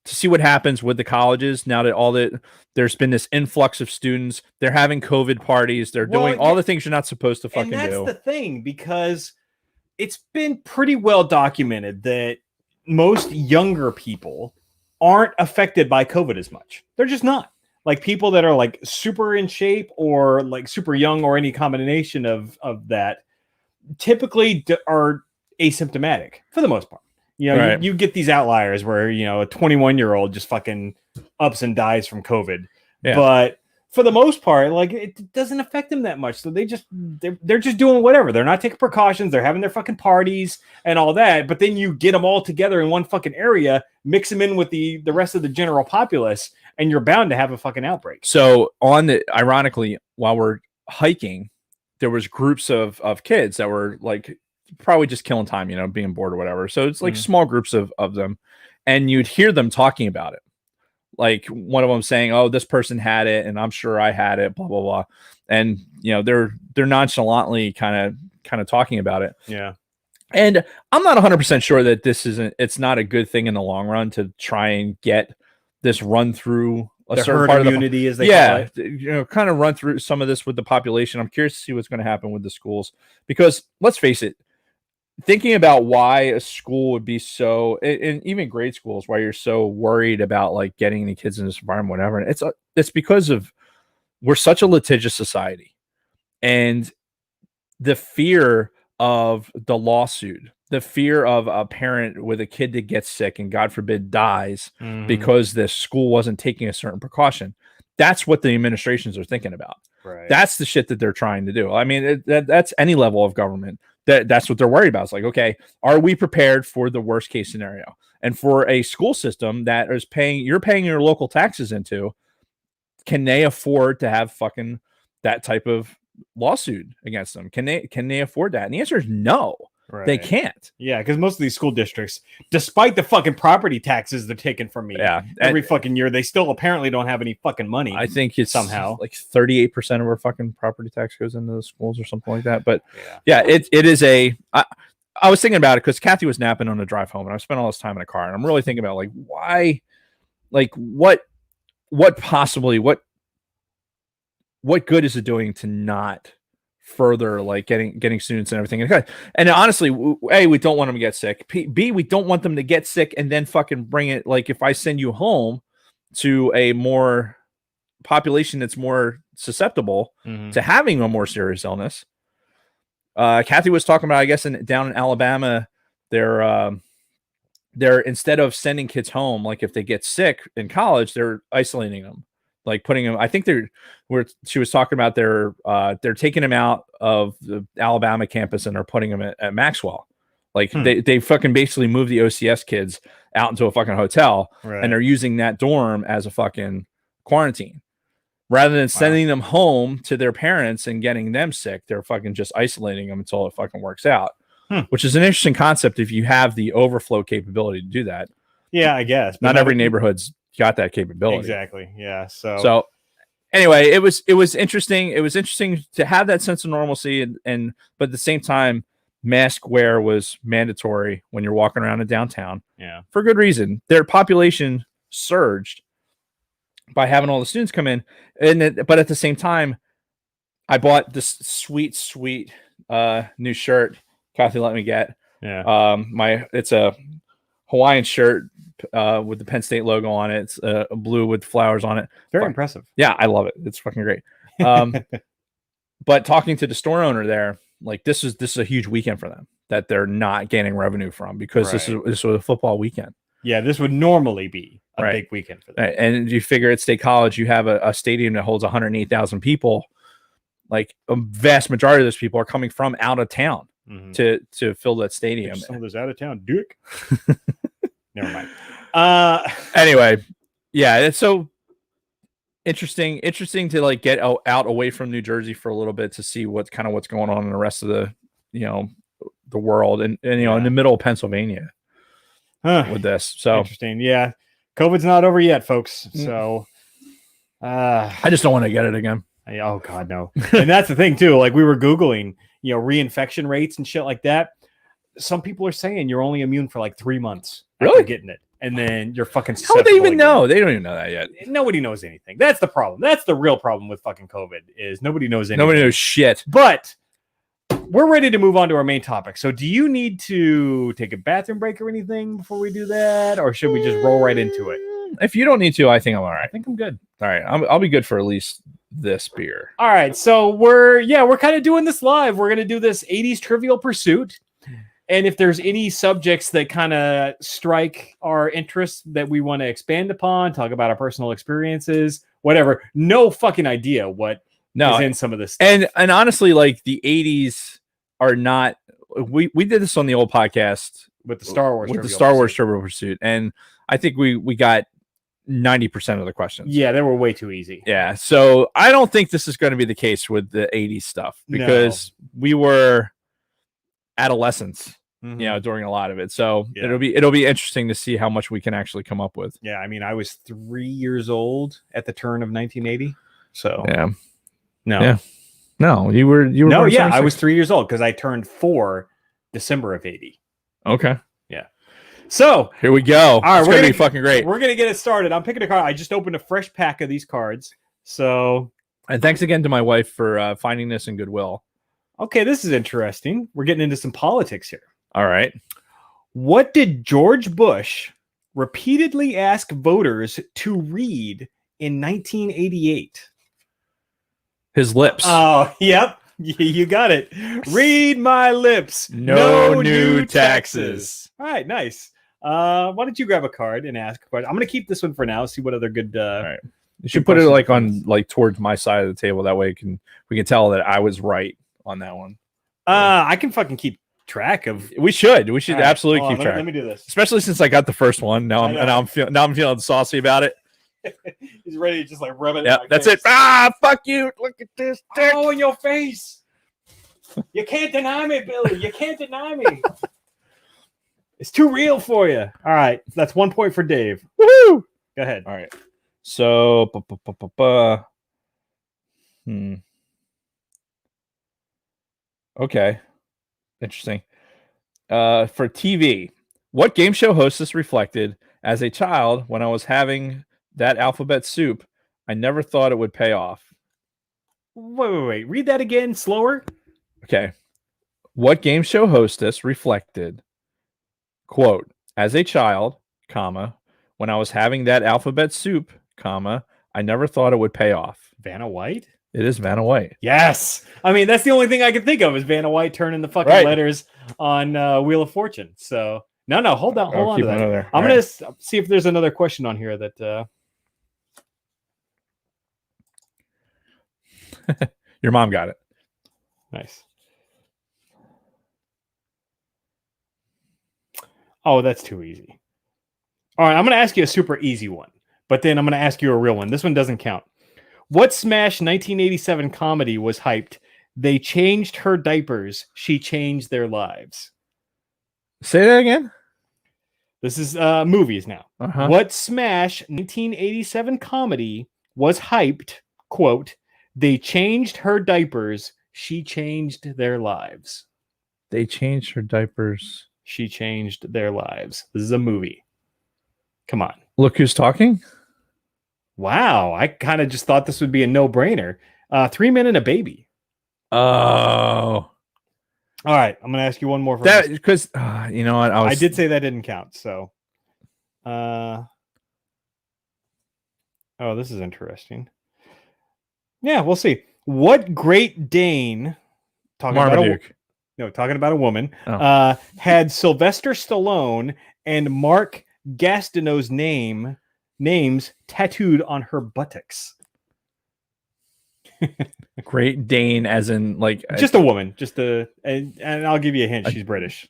to see what happens with the colleges now that there's been this influx of students. They're having COVID parties. They're doing all the things you're not supposed to fucking do. And that's the thing, because it's been pretty well documented that most younger people aren't affected by COVID as much. They're just not. Like people that are like super in shape or like super young or any combination of that typically are asymptomatic for the most part. Right. You get these outliers where, a 21-year-old just fucking ups and dies from COVID. Yeah. But for the most part, like it doesn't affect them that much. So they're just doing whatever. They're not taking precautions. They're having their fucking parties and all that. But then you get them all together in one fucking area, mix them in with the rest of the general populace, and you're bound to have a fucking outbreak. So ironically, while we're hiking, there was groups of kids that were like probably just killing time, being bored or whatever. So it's like small groups of them, and you'd hear them talking about it. Like one of them saying, "Oh, this person had it, and I'm sure I had it." Blah blah blah, and they're nonchalantly kind of talking about it. Yeah, and I'm not 100% sure that it's not a good thing in the long run to try and get this run through a certain herd part immunity, of as they call it. kind of run through some of this with the population. I'm curious to see what's going to happen with the schools, because let's face it. Thinking about why a school would be so, and even grade schools, why you're so worried about like getting the kids in this environment, whatever. And it's because we're such a litigious society, and the fear of the lawsuit, the fear of a parent with a kid that gets sick and God forbid dies because the school wasn't taking a certain precaution. That's what the administrations are thinking about. Right. That's the shit that they're trying to do. I mean, that's any level of government. That's what they're worried about. It's like, okay, are we prepared for the worst case scenario? And for a school system that is you're paying your local taxes into, can they afford to have fucking that type of lawsuit against them? Can they afford that? And the answer is no. Right. They can't. Yeah, because most of these school districts, despite the fucking property taxes they're taking from me every fucking year, they still apparently don't have any fucking money. I think it's somehow like 38% of our fucking property tax goes into the schools or something like that. But it is I was thinking about it because Kathy was napping on the drive home, and I spent all this time in a car, and I'm really thinking about like why, like what good is it doing to not further like getting students and everything, and honestly, A, we don't want them to get sick. B, we don't want them to get sick and then fucking bring it. Like if I send you home to a more population that's more susceptible to having a more serious illness. Kathy was talking about, I guess, down in Alabama, they're instead of sending kids home, like if they get sick in college, they're isolating them. Like putting them, I think she was talking about they're taking them out of the Alabama campus and they're putting them at Maxwell. Like they fucking basically move the OCS kids out into a fucking hotel, and they're using that dorm as a fucking quarantine. Rather than sending them home to their parents and getting them sick, they're fucking just isolating them until it fucking works out. Which is an interesting concept if you have the overflow capability to do that. Yeah, I guess. Not every neighborhood's got that capability. Exactly. Yeah. So anyway, it was interesting. It was interesting to have that sense of normalcy, and but at the same time, mask wear was mandatory when you're walking around in downtown. Yeah, for good reason. Their population surged by having all the students come in, but at the same time, I bought this sweet new shirt Kathy let me get. yeah. It's a Hawaiian shirt with the Penn State logo on it. It's blue with flowers on it. Very impressive. Yeah, I love it. It's fucking great. But talking to the store owner there, like this is a huge weekend for them that they're not gaining revenue from because this was a football weekend. Yeah, this would normally be a Right. big weekend for them. Right. And you figure at State College, you have a stadium that holds 108,000 people. Like a vast majority of those people are coming from out of town to fill that stadium. Some of those out of town dick. Never mind. Anyway, yeah, it's so interesting to like get out away from New Jersey for a little bit to see what's going on in the rest of the the world and in the middle of Pennsylvania with this. So interesting. Yeah, COVID's not over yet, folks. So I just don't want to get it again. Oh God, no. And that's the thing too. Like we were Googling, reinfection rates and shit like that. Some people are saying you're only immune for like 3 months after getting it. And then you're fucking How would they even know? They don't even know that yet. Nobody knows anything. That's the problem. That's the real problem with fucking COVID is nobody knows anything. Nobody knows shit. But we're ready to move on to our main topic. So do you need to take a bathroom break or anything before we do that? Or should we just roll right into it? If you don't need to, I think I'm all right. I think I'm good. All right. I'll be good for at least this beer. All right. So we're kind of doing this live. We're going to do this 80s Trivial Pursuit. And if there's any subjects that kind of strike our interest that we want to expand upon, talk about our personal experiences, whatever, no fucking idea what is in some of this stuff. And honestly, like the 80s are not, we did this on the old podcast with the Star Wars Trivial Pursuit. And I think we got 90% of the questions. Yeah, they were way too easy. Yeah. So I don't think this is going to be the case with the 80s stuff because we were adolescents, during a lot of it. So it'll be interesting to see how much we can actually come up with. Yeah, I mean, I was 3 years old at the turn of 1980. So no, you were no, yeah, I was 3 years old because I turned 4 December of 80. Okay. Yeah. So here we go. All right, it's gonna be fucking great. We're gonna get it started. I'm picking a card. I just opened a fresh pack of these cards. So and thanks again to my wife for finding this in Goodwill. Okay, this is interesting. We're getting into some politics here. All right. What did George Bush repeatedly ask voters to read in 1988? His lips. Oh, yep. You got it. Read my lips. No new taxes. All right, nice. Why don't you grab a card and ask a question? I'm going to keep this one for now. See what other good. All right. You should put it like on towards my side of the table. That way we can tell that I was right on that one. I can fucking keep track of. We should right. absolutely keep track. Let me do this. Especially since I got the first one. Now I'm feeling saucy about it. He's ready to just like rub it. Yeah, that's it. Fuck you! Look at this dick. Oh, in your face! You can't deny me, Billy. You can't deny me. It's too real for you. All right, that's 1 point for Dave. Woohoo! Go ahead. All right. So, Okay. Interesting. For TV, what game show hostess reflected as a child when I was having that alphabet soup? I never thought it would pay off. Wait. Read that again, slower. Okay. What game show hostess reflected, quote, as a child, comma, when I was having that alphabet soup, comma, I never thought it would pay off. Vanna White? It is Vanna White. Yes. I mean, that's the only thing I can think of is Vanna White turning the fucking letters on Wheel of Fortune. So, no, hold on to that. I'm going to see if there's another question on here that... Your mom got it. Nice. Oh, that's too easy. All right, I'm going to ask you a super easy one, but then I'm going to ask you a real one. This one doesn't count. What smash 1987 comedy was hyped? They changed her diapers. She changed their lives. Say that again. This is movies now. Uh-huh. What smash 1987 comedy was hyped, quote, "They changed her diapers. She changed their lives." They changed her diapers. She changed their lives. This is a movie. Come on. Look who's talking. Wow. I kind of just thought this would be a no-brainer. 3 Men and a Baby. Oh, All right. I'm going to ask you one more. that because you know what I did say that didn't count. So, oh, this is interesting. Yeah, we'll see. What Great Dane, talking Marmaduke. talking about a woman, Oh. had Sylvester Stallone and Mark Gastineau's names tattooed on her buttocks? Great Dane, as in like Just a woman, and I'll give you a hint. She's British,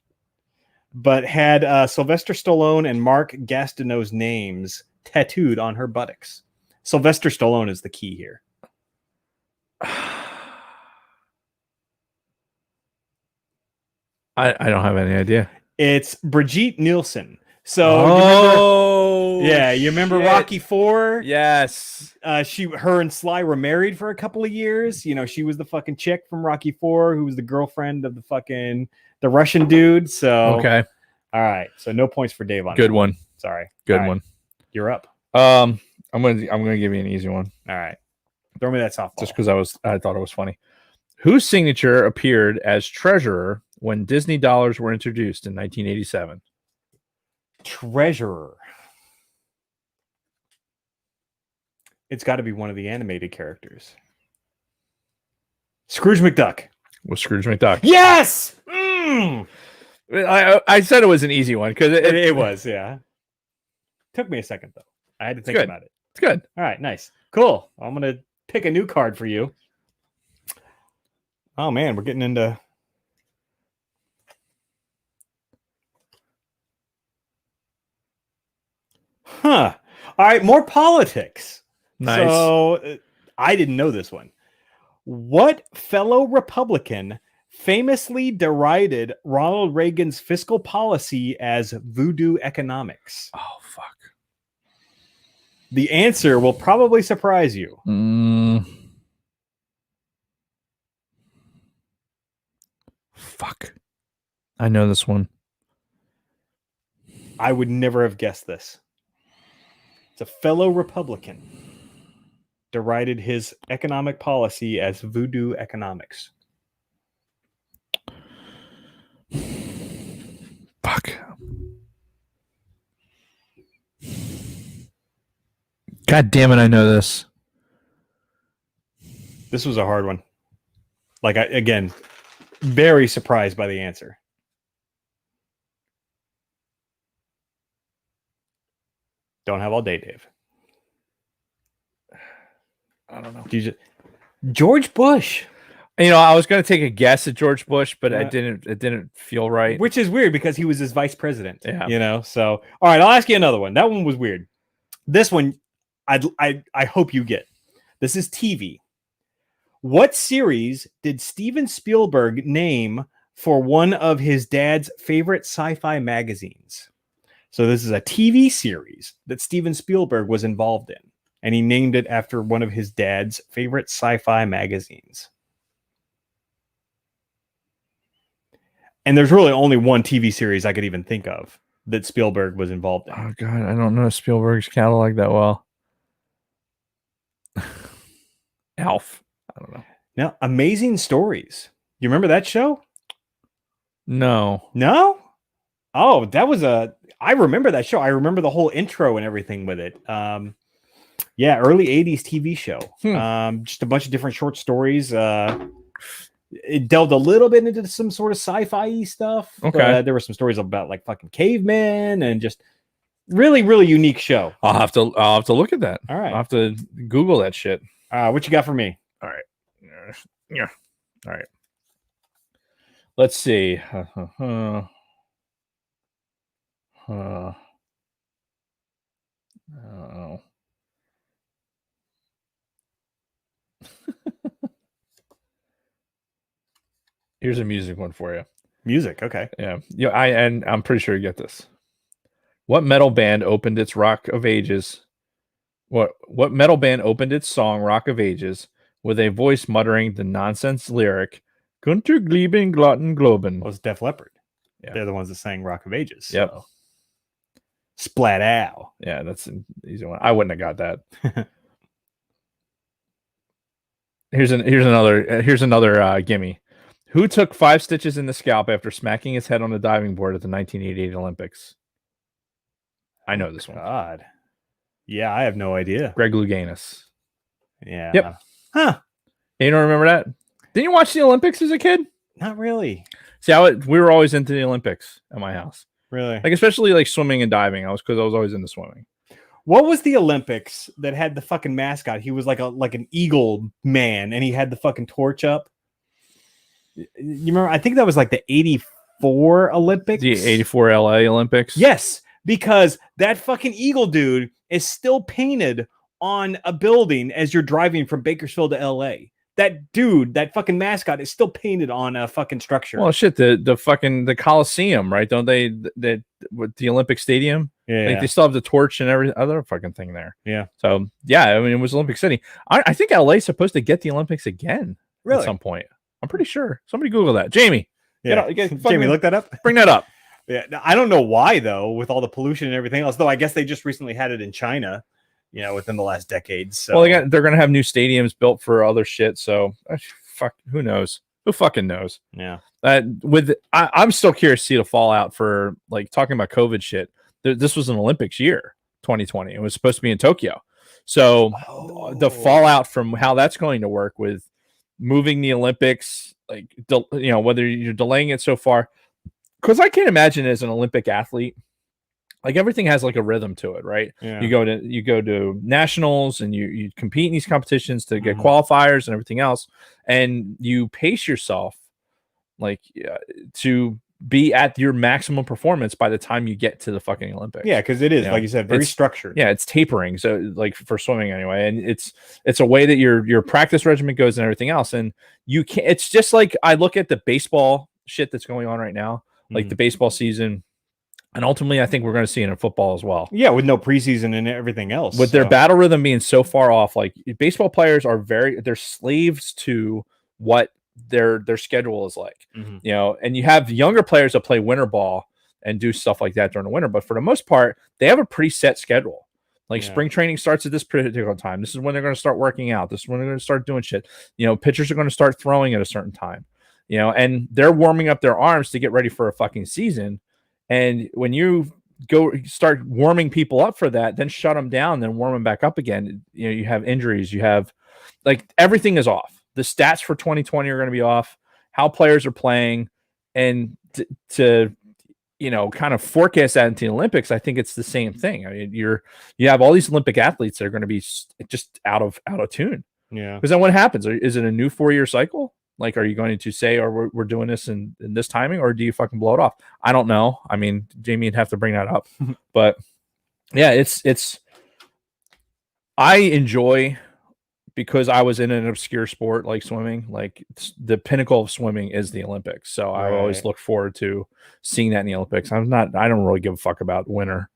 but had Sylvester Stallone and Mark Gastineau's names tattooed on her buttocks. Sylvester Stallone is the key here. I don't have any idea. It's Brigitte Nielsen. So you remember shit. Rocky IV? Yes. Her and Sly were married for a couple of years. You know, she was the fucking chick from Rocky IV who was the girlfriend of the Russian dude. So Okay. All right. So no points for Dave on Good that. one. Sorry. Good All right. one. You're up. I'm gonna give you an easy one. All right. Throw me that softball. Just because I thought it was funny. Whose signature appeared as treasurer when Disney dollars were introduced in 1987? Treasurer. It's got to be one of the animated characters. Scrooge McDuck. Was Scrooge McDuck? Yes. I said it was an easy one because It was, yeah. Took me a second though. I had to think about it. It's good. All right, nice, cool. I'm gonna pick a new card for you. Oh man, we're getting into. Huh. All right, more politics. Nice. So I didn't know this one. What fellow Republican famously derided Ronald Reagan's fiscal policy as voodoo economics? Oh fuck. The answer will probably surprise you. Fuck. I know this one. I would never have guessed this. It's a fellow Republican derided his economic policy as voodoo economics. Fuck. God damn it, I know this. This was a hard one. Again, very surprised by the answer. Don't have all day, Dave. I don't know. George Bush. You know, I was going to take a guess at George Bush, but it didn't feel right. Which is weird because he was his vice president. Yeah. You know, so all right, I'll ask you another one. That one was weird. This one I hope you get. This is TV. What series did Steven Spielberg name for one of his dad's favorite sci-fi magazines? So this is a TV series that Steven Spielberg was involved in, and he named it after one of his dad's favorite sci-fi magazines. And there's really only one TV series I could even think of that Spielberg was involved in. Oh God, I don't know Spielberg's catalog that well. Alf. I don't know. Now, Amazing Stories. You remember that show? No. No? Oh, I remember that show. I remember the whole intro and everything with it. Yeah, early 80s TV show. Just a bunch of different short stories. It delved a little bit into some sort of sci-fi stuff. Okay. There were some stories about like fucking cavemen and just really, really unique show. I'll have to look at that. All right. I'll have to Google that shit. What you got for me? All right. Yeah. All right. Let's see. Oh. Here's a music one for you. Music, okay. Yeah. Yeah, I'm pretty sure you get this. What metal band opened its Rock of Ages What metal band opened its song "Rock of Ages" with a voice muttering the nonsense lyric "Gunter Glieben Glotten Globen"? Well, it's Def Leppard. Yeah. They're the ones that sang Rock of Ages. Yep. So. Splat out. Yeah, that's an easy one. I wouldn't have got that. Here's another gimme. Who took 5 stitches in the scalp after smacking his head on a diving board at the 1988 Olympics? I know this one. God. Yeah, I have no idea. Greg Louganis. Yeah. Yep. Huh. You don't remember that? Didn't you watch the Olympics as a kid? Not really. See, we were always into the Olympics at my house. Really? Like, especially like swimming and diving. Because I was always into swimming. What was the Olympics that had the fucking mascot? He was like an eagle man, and he had the fucking torch up. You remember? I think that was like the 84 Olympics. The 84 LA Olympics. Yes, because that fucking eagle dude is still painted on a building as you're driving from Bakersfield to LA. That dude, that fucking mascot, is still painted on a fucking structure. Well, shit, the Coliseum, right? Don't they? With the Olympic Stadium, yeah, like they still have the torch and every other fucking thing there. Yeah. So yeah, I mean, it was Olympic City. I think LA is supposed to get the Olympics again really? At some point. I'm pretty sure. Somebody Google that, Jamie. Yeah, Jamie, look that up. Bring that up. Yeah, I don't know why though, with all the pollution and everything else. Though I guess they just recently had it in China. Within the last decade. So. Well, they're gonna have new stadiums built for other shit. So, fuck, who knows? Who fucking knows? Yeah. I'm still curious to see the fallout for like talking about COVID shit. This was an Olympics year, 2020. It was supposed to be in Tokyo. So the fallout from how that's going to work with moving the Olympics, like whether you're delaying it so far, because I can't imagine as an Olympic athlete. Like everything has like a rhythm to it, right? Yeah. You go to nationals and you compete in these competitions to get qualifiers and everything else, and you pace yourself like to be at your maximum performance by the time you get to the fucking Olympics. Yeah, because it is like you said, very structured. Yeah, it's tapering. So like for swimming anyway, and it's a way that your practice regimen goes and everything else, and you can't. It's just like I look at the baseball shit that's going on right now, like the baseball season. And ultimately, I think we're going to see it in football as well. Yeah, with no preseason and everything else. With their battle rhythm being so far off, like baseball players they're slaves to what their schedule is like. And you have younger players that play winter ball and do stuff like that during the winter. But for the most part, they have a pretty set schedule. Like spring training starts at this particular time. This is when they're going to start working out. This is when they're going to start doing shit. Pitchers are going to start throwing at a certain time. And they're warming up their arms to get ready for a fucking season. And when you start warming people up for that, then shut them down, then warm them back up again. You have injuries, you have like everything is off. The stats for 2020 are going to be off. How players are playing, and to kind of forecast that into the Olympics, I think it's the same thing. I mean, you have all these Olympic athletes that are going to be just out of tune. Yeah, because then what happens? Is it a new 4-year cycle? Like, are you going to say, or we're doing this in this timing, or do you fucking blow it off? I don't know. I mean, Jamie would have to bring that up. But yeah, it's I enjoy, because I was in an obscure sport like swimming. Like the pinnacle of swimming is the Olympics. So I always look forward to seeing that in the Olympics. I don't really give a fuck about the Winter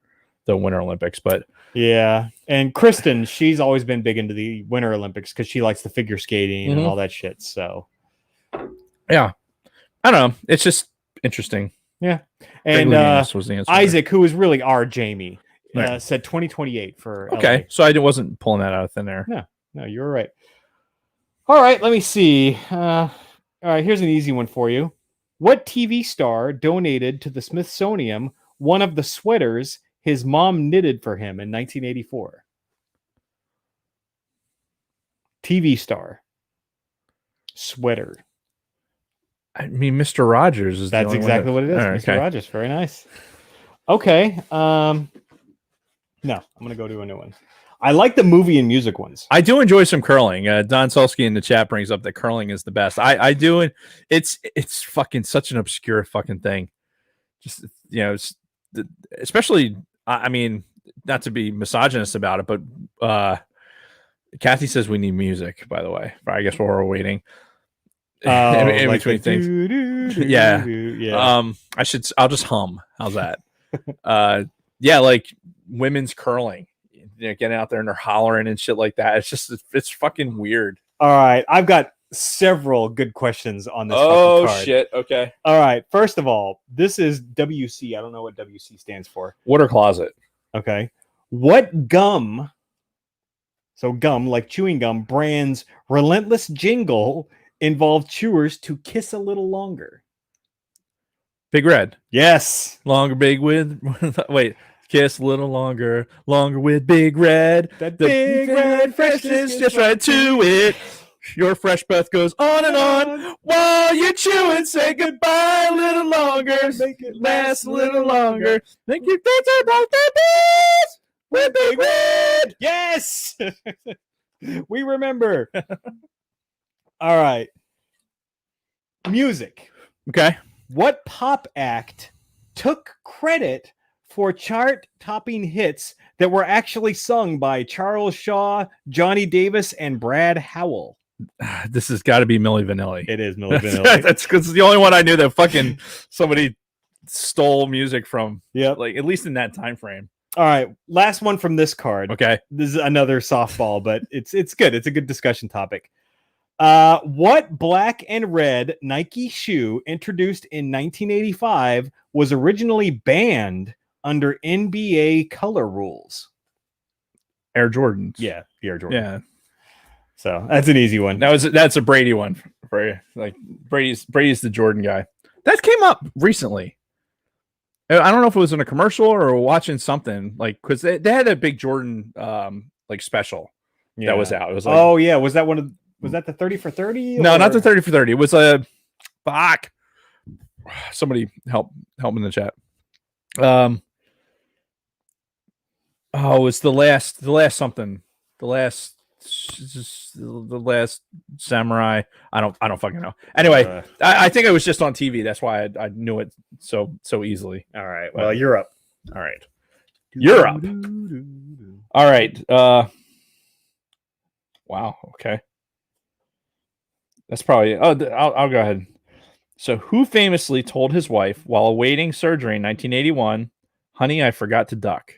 Olympics, but yeah. And Kristen, she's always been big into the Winter Olympics because she likes the figure skating and all that shit. So yeah, I don't know. It's just interesting. Yeah. And was the answer Isaac, who is really our Jamie, said 2028 for okay. LA. So I wasn't pulling that out of thin air. No, you were right. All right, let me see. All right, here's an easy one for you. What TV star donated to the Smithsonian one of the sweaters his mom knitted for him in 1984? TV star. Sweater. I mean, Mr. Rogers is. That's exactly what it is. Right, Mr. Rogers. Very nice. Okay. No, I'm going to go to a new one. I like the movie and music ones. I do enjoy some curling. Don Solsky in the chat brings up that curling is the best. I do. And it's fucking such an obscure fucking thing. Just, especially, I mean, not to be misogynist about it, but Kathy says we need music, by the way. I guess while we're waiting. In like between things. Yeah. I'll just hum. How's that? Yeah, like women's curling. getting out there and they're hollering and shit like that. It's fucking weird. All right, I've got several good questions on this fucking card. Shit. Okay. All right, first of all, this is WC. I don't know what WC stands for. Water closet. Okay. What gum, so gum like chewing gum, brand's relentless jingle involved chewers to kiss a little longer? Big Red. Yes. Longer, big with. Wait. Kiss a little longer with Big Red. That The big red freshness just right to it. Your fresh breath goes on and on while you're chewing. Say goodbye a little longer. Make it Last a little longer. Make you think about the bees with Big Red. Yes. We remember. All right. Music. Okay. What pop act took credit for chart-topping hits that were actually sung by Charles Shaw, Johnny Davis, and Brad Howell? This has got to be Milli Vanilli. It is Milli Vanilli. That's because it's the only one I knew that fucking somebody stole music from. Yep. Like, at least in that time frame. All right. Last one from this card. Okay. This is another softball, but it's good. It's a good discussion topic. What black and red Nike shoe introduced in 1985 was originally banned under NBA color rules? Air Jordans. Yeah, the Air Jordan. Yeah. So that's an easy one. That's a Brady one for you. Like Brady's the Jordan guy. That came up recently. I don't know if it was in a commercial or watching something, like, because they had a big Jordan like special that was out. It was like, oh yeah, was that the 30 for 30? No, not the 30 for 30. It was a fuck. Somebody help in the chat. Oh, it's the last something. The last samurai. I don't fucking know. Anyway, I think it was just on TV. That's why I knew it so easily. All right. Well, you're up. All right. You're up. All right. Wow. Okay. That's probably. Oh, I'll go ahead. So, who famously told his wife while awaiting surgery in 1981, "Honey, I forgot to duck"?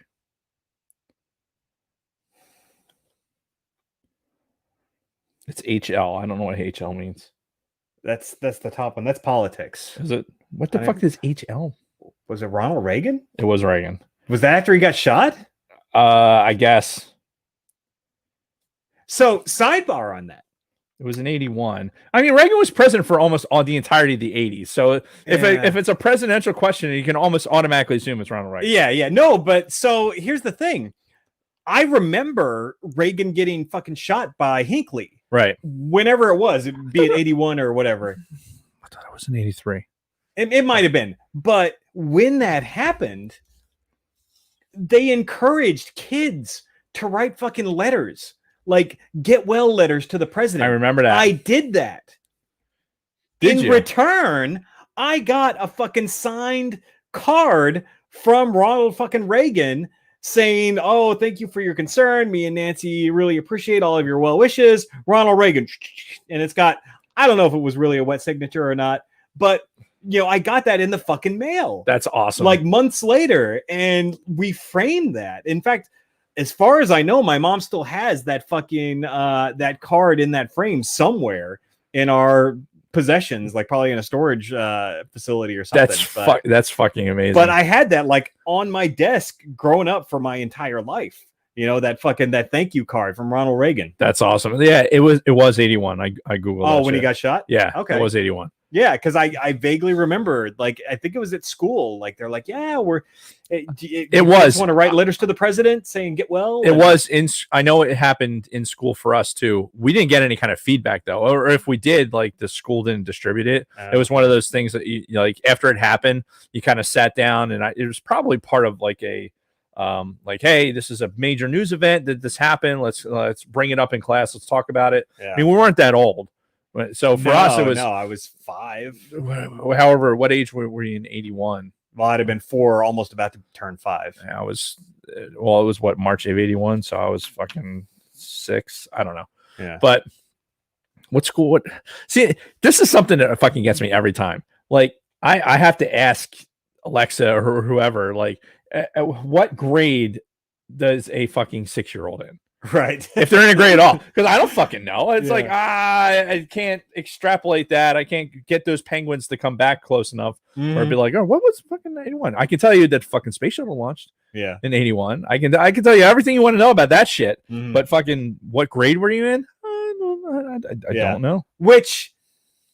It's HL. I don't know what HL means. That's the top one. That's politics. Is it? What the fuck is HL? Was it Ronald Reagan? It was Reagan. Was that after he got shot? I guess. So, sidebar on that. It was in 81. I mean, Reagan was president for almost all the entirety of the 80s. So if it's a presidential question, you can almost automatically assume it's Ronald Reagan. Yeah. No, but so here's the thing. I remember Reagan getting fucking shot by Hinckley. Right. Whenever it was, be it 81 or whatever. I thought it was in 83. It might have been. But when that happened, they encouraged kids to write fucking letters. Like, get well letters to the president. I remember that. I did that. In return, I got a fucking signed card from Ronald fucking Reagan saying, "Oh, thank you for your concern. Me and Nancy really appreciate all of your well wishes. Ronald Reagan." And it's got, I don't know if it was really a wet signature or not, but I got that in the fucking mail. That's awesome. Like months later, and we framed that. In fact, as far as I know, my mom still has that fucking that card in that frame somewhere in our possessions, like probably in a storage facility or something. That's fucking amazing. But I had that like on my desk growing up for my entire life. That thank you card from Ronald Reagan. That's awesome. Yeah, it was 81. I googled. Oh, when he got shot? Yeah. Okay. It was 81. Yeah, because I vaguely remember, like, I think it was at school. Like, they're like, yeah, it was want to write letters to the president saying get well. It was I know it happened in school for us too. We didn't get any kind of feedback though, or if we did, like the school didn't distribute it. It was one of those things that like after it happened, you kind of sat down, and it was probably part of like a like, hey, this is a major news event that this happened. Let's bring it up in class. Let's talk about it. Yeah. I mean, we weren't that old. So for us, it was. No, I was 5. However, what age were you in 81? Well, I'd have been 4, almost about to turn 5. Yeah, it was what, March of 81. So I was fucking 6. I don't know. Yeah. But see, this is something that fucking gets me every time. Like, I have to ask Alexa or whoever, like, at what grade does a fucking 6-year-old in? Right. If they're in a grade at all, because I don't fucking know. It's Yeah. like I can't extrapolate that. I can't get those penguins to come back close enough, or be like, oh, what was fucking 81? I can tell you that fucking space shuttle launched in 81. I can tell you everything you want to know about that shit. But fucking what grade were you in? I don't know. Which,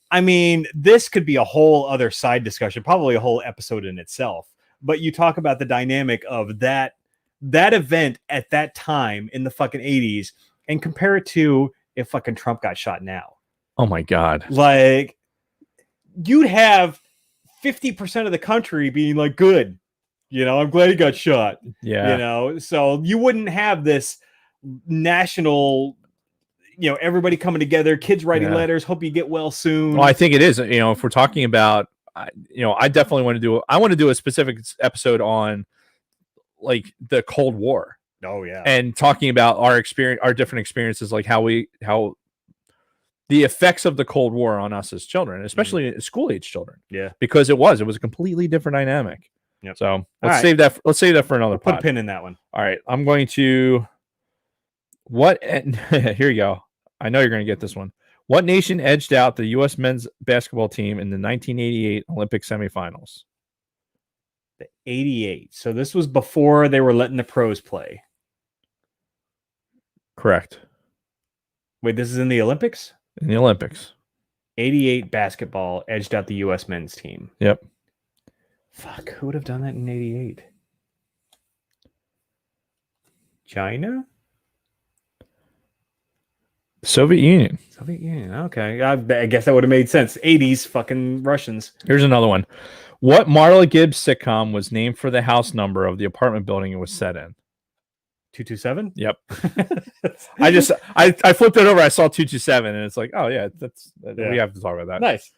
I mean, this could be a whole other side discussion, probably a whole episode in itself. But you talk about the dynamic of that event at that time in the fucking 80s and compare it to if fucking Trump got shot now. Oh my God. Like, you'd have 50% of the country being like, good, I'm glad he got shot. Yeah. So you wouldn't have this national, everybody coming together, kids writing letters, hope you get well soon. Well, I think it is, if we're talking about, I definitely want to do a specific episode on like the Cold War. Oh yeah. And talking about our different experiences, like how the effects of the Cold War on us as children, especially school age children. Yeah. Because it was a completely different dynamic. Yep. So let's save that for another Put a pin in that one. All right. I'm going to here you go. I know you're going to get this one. What nation edged out the U.S. men's basketball team in the 1988 Olympic semifinals? The 88. So this was before they were letting the pros play. Correct. Wait, this is in the Olympics? In the Olympics. 88 basketball edged out the U.S. men's team. Yep. Fuck, who would have done that in 88? China? Soviet Union. Soviet Union. Okay. I guess that would have made sense. 80s fucking Russians. Here's another one. What Marla Gibbs sitcom was named for the house number of the apartment building it was set in? 227? Yep. I flipped it over. I saw 227 and it's like, oh yeah, we have to talk about that. Nice.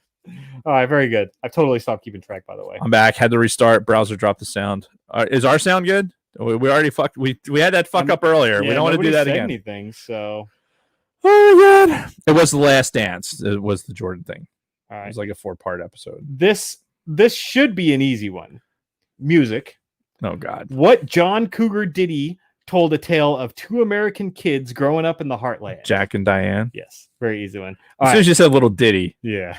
All right, very good. I've totally stopped keeping track, by the way. I'm back. Had to restart. Browser dropped the sound. Is our sound good? We already fucked. We had that fuck up earlier. We don't want to do that again. Anything, so. Oh my God. It was The Last Dance. It was the Jordan thing. All right. It was like a 4-part episode. This should be an easy one. Music. Oh God. What John Cougar Diddy told a tale of two American kids growing up in the heartland? Jack and Diane. Yes. Very easy one. As soon as you said little ditty. Yeah.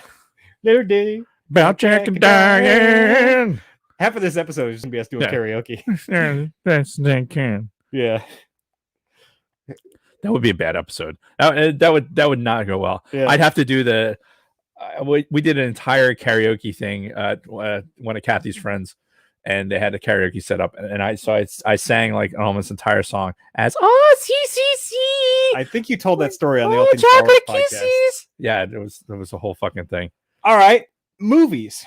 Little ditty. About Jack and Diane. Half of this episode is going to be us doing karaoke. That's they can. Yeah. That would be a bad episode. That would not go well. Yeah. I'd have to do we did an entire karaoke thing at one of Kathy's friends, and they had a karaoke set up, and I sang like almost entire song as CCC. I think you told that story on the Open Chocolate Podcast. Kisses. Yeah, it was a whole fucking thing. All right, movies.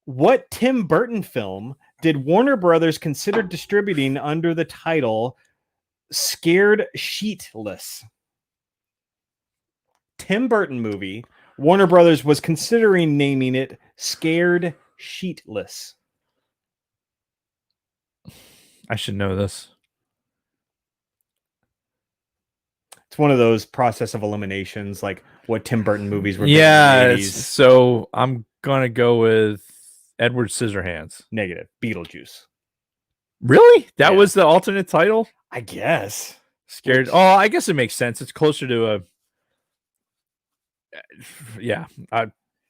What Tim Burton film did Warner Brothers consider distributing under the title Scared Sheetless? Tim Burton movie. Warner Brothers was considering naming it Scared Sheetless. I should know this. It's one of those process of eliminations, like what Tim Burton movies were. Yeah, so I'm gonna go with Edward Scissorhands. Negative. Beetlejuice. Really? That was the alternate title? I guess. Scared. Oh, I guess it makes sense. It's closer to a. Yeah.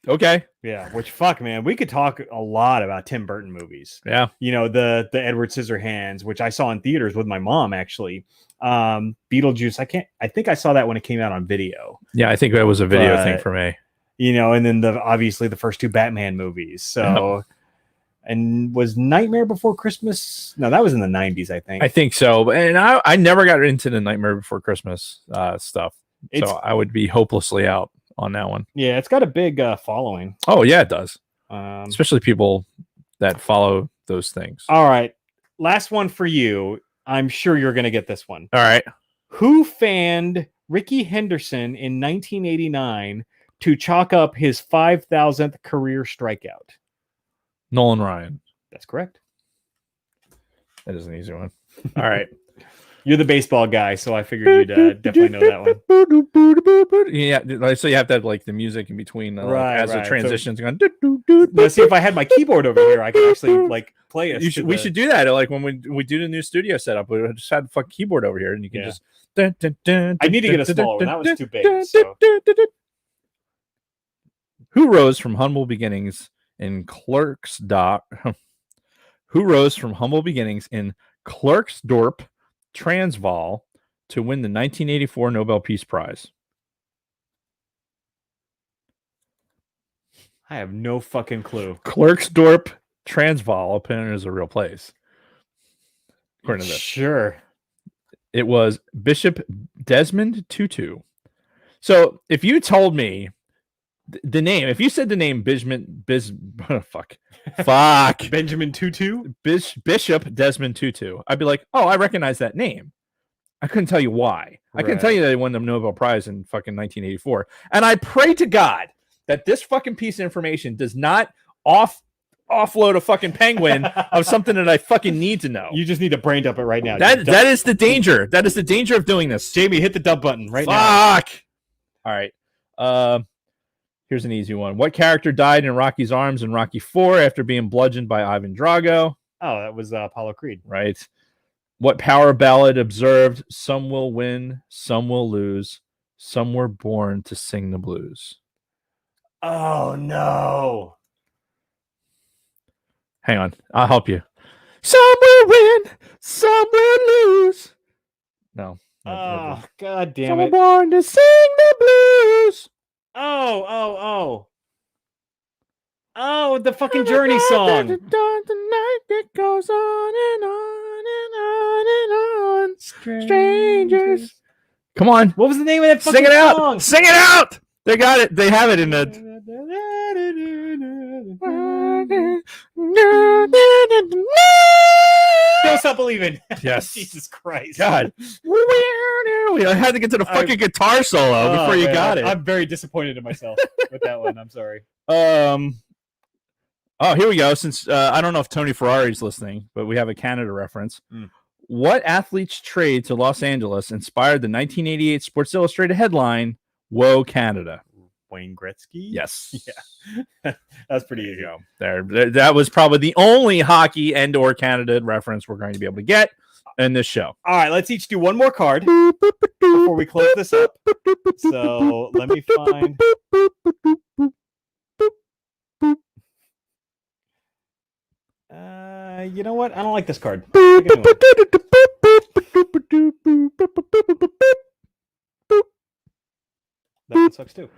Okay. Yeah. Which fuck, man, we could talk a lot about Tim Burton movies. Yeah. The Edward Scissorhands, which I saw in theaters with my mom actually. Beetlejuice. I think I saw that when it came out on video. Yeah, I think that was a video thing for me. And then obviously the first two Batman movies. So, and was Nightmare Before Christmas? No, that was in the 90s, I think. I think so. And I never got into the Nightmare Before Christmas stuff. So I would be hopelessly out on that one. Yeah, it's got a big following. Oh, yeah, it does. Especially people that follow those things. All right. Last one for you. I'm sure you're going to get this one. All right. Who fanned Ricky Henderson in 1989 to chalk up his 5,000th career strikeout? Nolan Ryan. That's correct. That is an easy one. All right. You're the baseball guy, so I figured you'd definitely know that one. Yeah, so you have to have like the music in between, Right, as right. the transitions So, going. now, see, if I had my keyboard over here, I could actually like play us. We should do that. Like when we do the new studio setup, we just had the fucking keyboard over here, and you can just. I need to get a smaller one. That was too big. So. Who rose from humble beginnings in Who rose from humble beginnings in Klerksdorp, Transvaal, to win the 1984 Nobel Peace Prize? I have no fucking clue. Klerksdorp, Transvaal, apparently is a real place. According to this. Sure. It was Bishop Desmond Tutu. So if you told me the name, if you said the name Benjamin Tutu, Bishop Desmond Tutu, I'd be like, oh, I recognize that name. I couldn't tell you why. I couldn't tell you that they won the Nobel Prize in fucking 1984. And I pray to God that this fucking piece of information does not offload a fucking penguin of something that I fucking need to know. You just need to brain dump it right now. That is the danger. That is the danger of doing this. Jamie, hit the dump button right now. Fuck. All right. Here's an easy one. What character died in Rocky's arms in Rocky 4 after being bludgeoned by Ivan Drago? Oh, that was Apollo Creed. Right. What power ballad observed, some will win, some will lose, some were born to sing the blues? Oh, no. Hang on. I'll help you. Some will win, some will lose. No. Oh, God damn some it. were born to sing the blues. Oh, the fucking Journey song. The night that goes on and on and on and on. Strangers. Come on. What was the name of that fucking Sing it out. song? Sing it out. They got it. They have it in the. Don't stop believing. Yes. Jesus Christ. God. I had to get to the fucking guitar solo before you got it. I'm very disappointed in myself with that one. I'm sorry. Oh, here we go. Since I don't know if Tony Ferrari's listening, but we have a Canada reference. What athlete's trade to Los Angeles inspired the 1988 Sports Illustrated headline, "Whoa, Canada"? Wayne Gretzky? Yes. Yeah. That's pretty easy. There. That was probably the only hockey and/or Canada reference we're going to be able to get in this show. All right, let's each do one more card before we close this up. So let me find. You know what? I don't like this card. That one sucks too.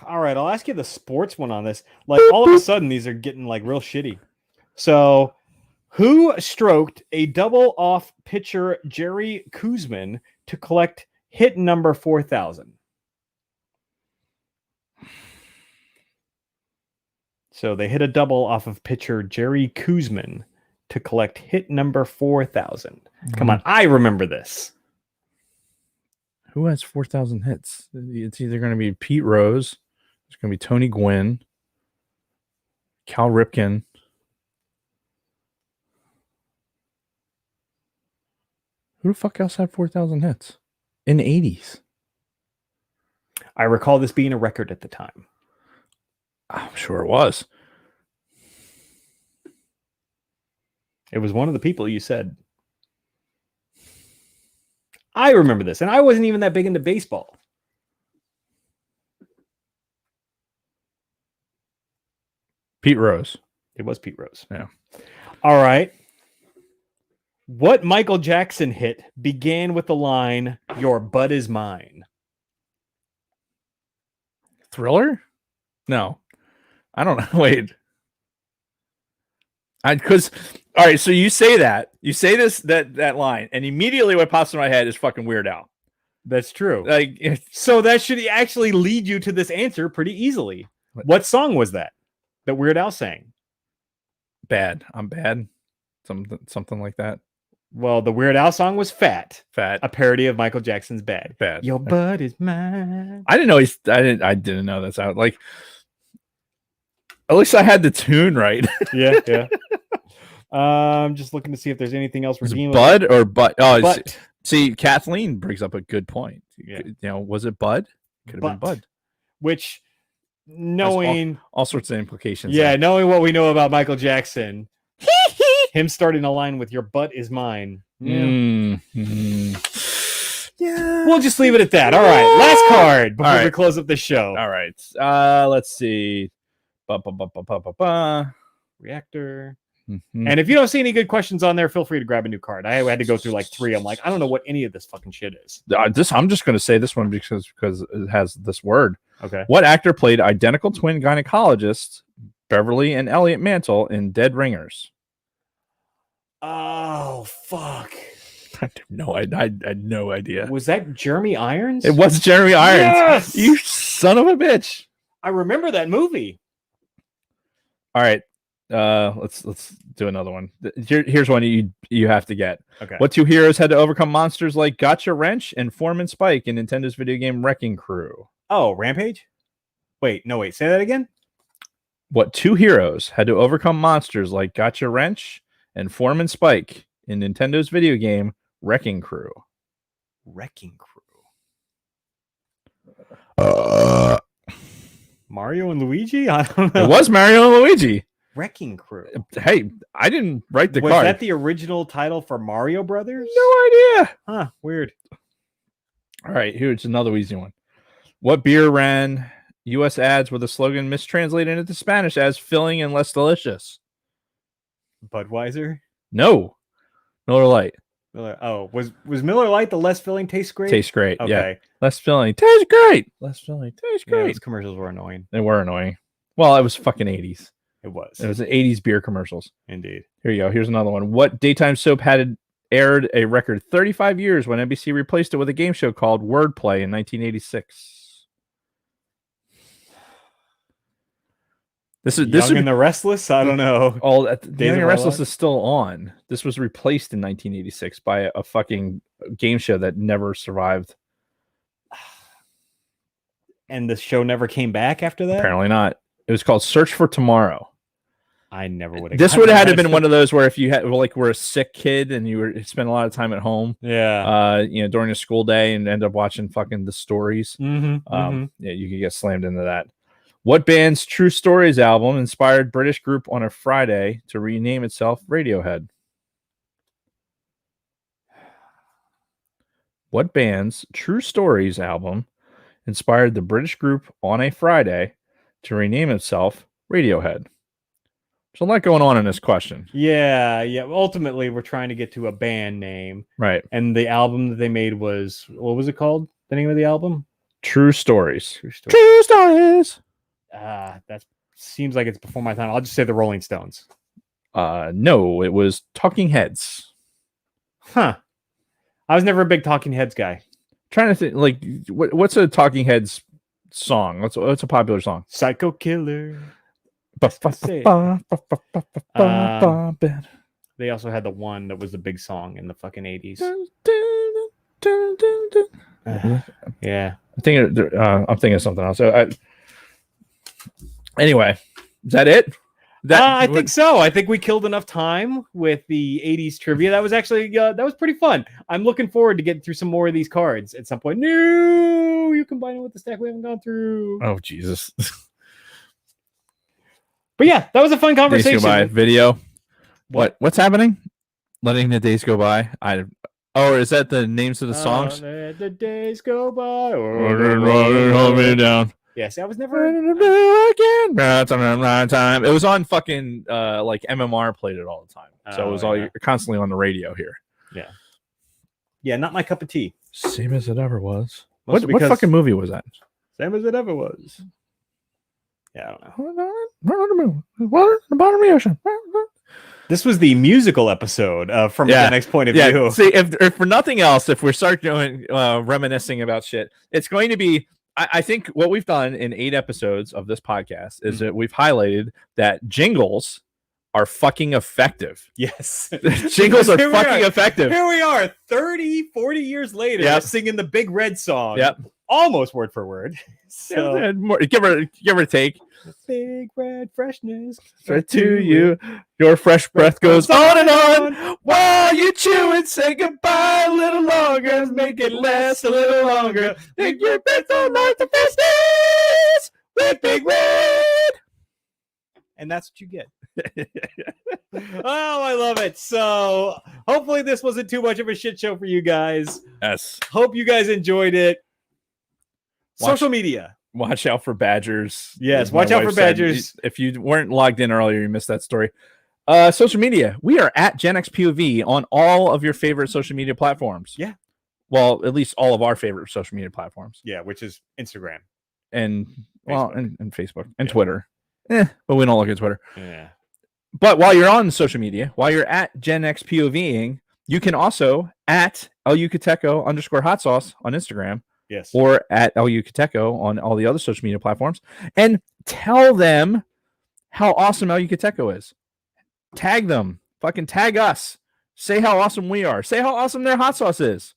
All right, I'll ask you the sports one on this. Like, all of a sudden, these are getting like real shitty. So, who stroked a double off pitcher Jerry Koosman to collect hit number 4,000? So they hit a double off of pitcher Jerry Koosman to collect hit number 4,000. Come on, I remember this. Who has 4,000 hits? It's either going to be Pete Rose, it's going to be Tony Gwynn, Cal Ripken. Who the fuck else had 4,000 hits in the 80s? I recall this being a record at the time. I'm sure it was. It was one of the people you said. I remember this, and I wasn't even that big into baseball. Pete Rose. It was Pete Rose. Yeah. All right. What Michael Jackson hit began with the line, "Your butt is mine"? Thriller? No. I don't know. Wait. Because all right, so you say that line, and immediately what pops in my head is fucking Weird Al. That's true. Like, so that should actually lead you to this answer pretty easily. What song was that Weird Al sang? Bad. I'm bad. Something like that. Well, the Weird Al song was Fat. Fat. A parody of Michael Jackson's Bad. Bad. Your butt is mine. I didn't know I didn't know that's out. Like, At least I had the tune right. Yeah. I'm just looking to see if there's anything else Was it redeemable. Bud or Bud? Oh, But see, Kathleen brings up a good point. Yeah. You know, was it Bud? Could have been Bud. Which, knowing all sorts of implications. Yeah, knowing what we know about Michael Jackson, him starting a line with "Your butt is mine." Yeah. Yeah. We'll just leave it at that. All right, last card before All we close up the show. All right. Let's see. Reactor. Mm-hmm. And if you don't see any good questions on there, feel free to grab a new card. I had to go through like 3. I'm like, I don't know what any of this fucking shit is. I'm just going to say this one because it has this word. Okay. What actor played identical twin gynecologists Beverly and Elliot Mantle in Dead Ringers? Oh fuck! I had no idea. Was that Jeremy Irons? It was Jeremy Irons. Yes! You son of a bitch! I remember that movie. All right. Let's do another one. Here's one you have to get. Okay. What 2 heroes had to overcome monsters like Gotcha Wrench and Foreman Spike in Nintendo's video game Wrecking Crew? Oh, Rampage? Wait, say that again? What 2 heroes had to overcome monsters like Gotcha Wrench and Foreman Spike in Nintendo's video game Wrecking Crew? Wrecking Crew. Mario and Luigi? I don't know. It was Mario and Luigi. Wrecking Crew. Hey, I didn't write the Was card. that the original title for Mario Brothers? No idea. Huh, weird. All right, here's another easy one. What beer ran U.S. ads with a slogan mistranslated into Spanish as filling and less delicious? Budweiser? No. Miller Lite. Oh, was Miller Lite the less filling tastes great? Tastes great. Okay. Yeah. Less filling. Tastes great. Less filling. Tastes Yeah, great. those commercials were annoying. They were annoying. Well, it was fucking 80s. It was. It was the 80s beer commercials. Indeed. Here you go. Here's another one. What daytime soap had aired a record 35 years when NBC replaced it with a game show called Wordplay in 1986? This Young and the Restless? I don't know. Young Days and of the Our Restless Lives? is still on. This was replaced in 1986 by a fucking game show that never survived. And the show never came back after that? Apparently not. It was called Search for Tomorrow. I never would have. This would have had to been one of those where if you had were a sick kid and you spent a lot of time at home, Yeah. during a school day and end up watching fucking the stories. Mm-hmm. Yeah, you could get slammed into that. What band's True Stories album inspired British group On a Friday to rename itself Radiohead? What band's True Stories album inspired the British group On a Friday to rename itself Radiohead? There's a lot going on in this question. Yeah. Ultimately, we're trying to get to a band name. Right. And the album that they made was, what was it called? The name of the album? True Stories. True Stories. True Stories. That seems like it's before my time. I'll just say the Rolling Stones. No, it was Talking Heads. Huh. I was never a big Talking Heads guy. Trying to think, like, what's a Talking Heads song? What's a popular song? Psycho Killer. They also had the one that was the big song in the fucking 80s. Yeah. I'm thinking of something else. Anyway, is that it? I think so. I think we killed enough time with the 80s trivia. That was actually that was pretty fun. I'm looking forward to getting through some more of these cards at some point. No, you combine it with the stack we haven't gone through. Oh Jesus! But yeah, that was a fun conversation. Days go by video. What's happening? Letting the days go by. Or is that the names of the songs? Let the days go by. Hold me down. Yes, I was never. Time. It was on fucking like MMR played it all the time, so it was all constantly on the radio here. Yeah, not my cup of tea. Same as it ever was. Mostly What because- fucking movie was that? Same as it ever was. Yeah, I don't know. Water, the bottom of the ocean. This was the musical episode from the next point of view. See, if for nothing else, if we start doing reminiscing about shit, it's going to be. I think what we've done in 8 episodes of this podcast is that we've highlighted that jingles are fucking effective. Yes. Jingles are fucking effective. Here we are, 30, 40 years later, singing the Big Red song. Yep. almost word for word. So Yeah, give her a take. big red freshness Right to you. Your fresh breath goes on and on while you chew and say goodbye a little longer. Make it last a little longer. Take your breath on like the freshness with Big Red. And that's what you get. Oh, I love it. So hopefully this wasn't too much of a shit show for you guys. Yes. Hope you guys enjoyed it. Social media. Watch out for badgers. Yes, as my watch out wife for said. badgers. If you weren't logged in earlier, you missed that story. Social media. We are at Gen X POV on all of your favorite social media platforms. Yeah. Well, at least all of our favorite social media platforms. Yeah, which is Instagram. And Facebook. and Facebook and Twitter. But we don't look at Twitter. Yeah. But while you're on social media, while you're at Gen X POVing, you can also at @LUCateco_hot sauce on Instagram. Yes. Or at @LUCateco on all the other social media platforms, and tell them how awesome LUCateco is. Tag them. Fucking tag us. Say how awesome we are. Say how awesome their hot sauce is.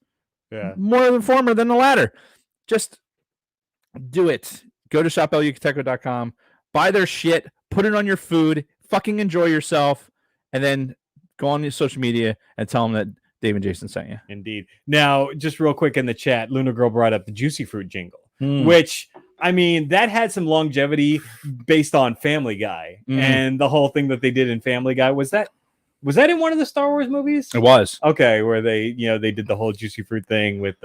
Yeah. More the former than the latter. Just do it. Go to shoplucateco.com. Buy their shit. Put it on your food. Fucking enjoy yourself. And then go on your social media and tell them that Dave and Jason sent you. Indeed. Now, just real quick in the chat, Luna Girl brought up the Juicy Fruit jingle, which, I mean, that had some longevity based on Family Guy. And the whole thing that they did in Family Guy, was that in one of the Star Wars movies? It was. Okay, where they did the whole Juicy Fruit thing with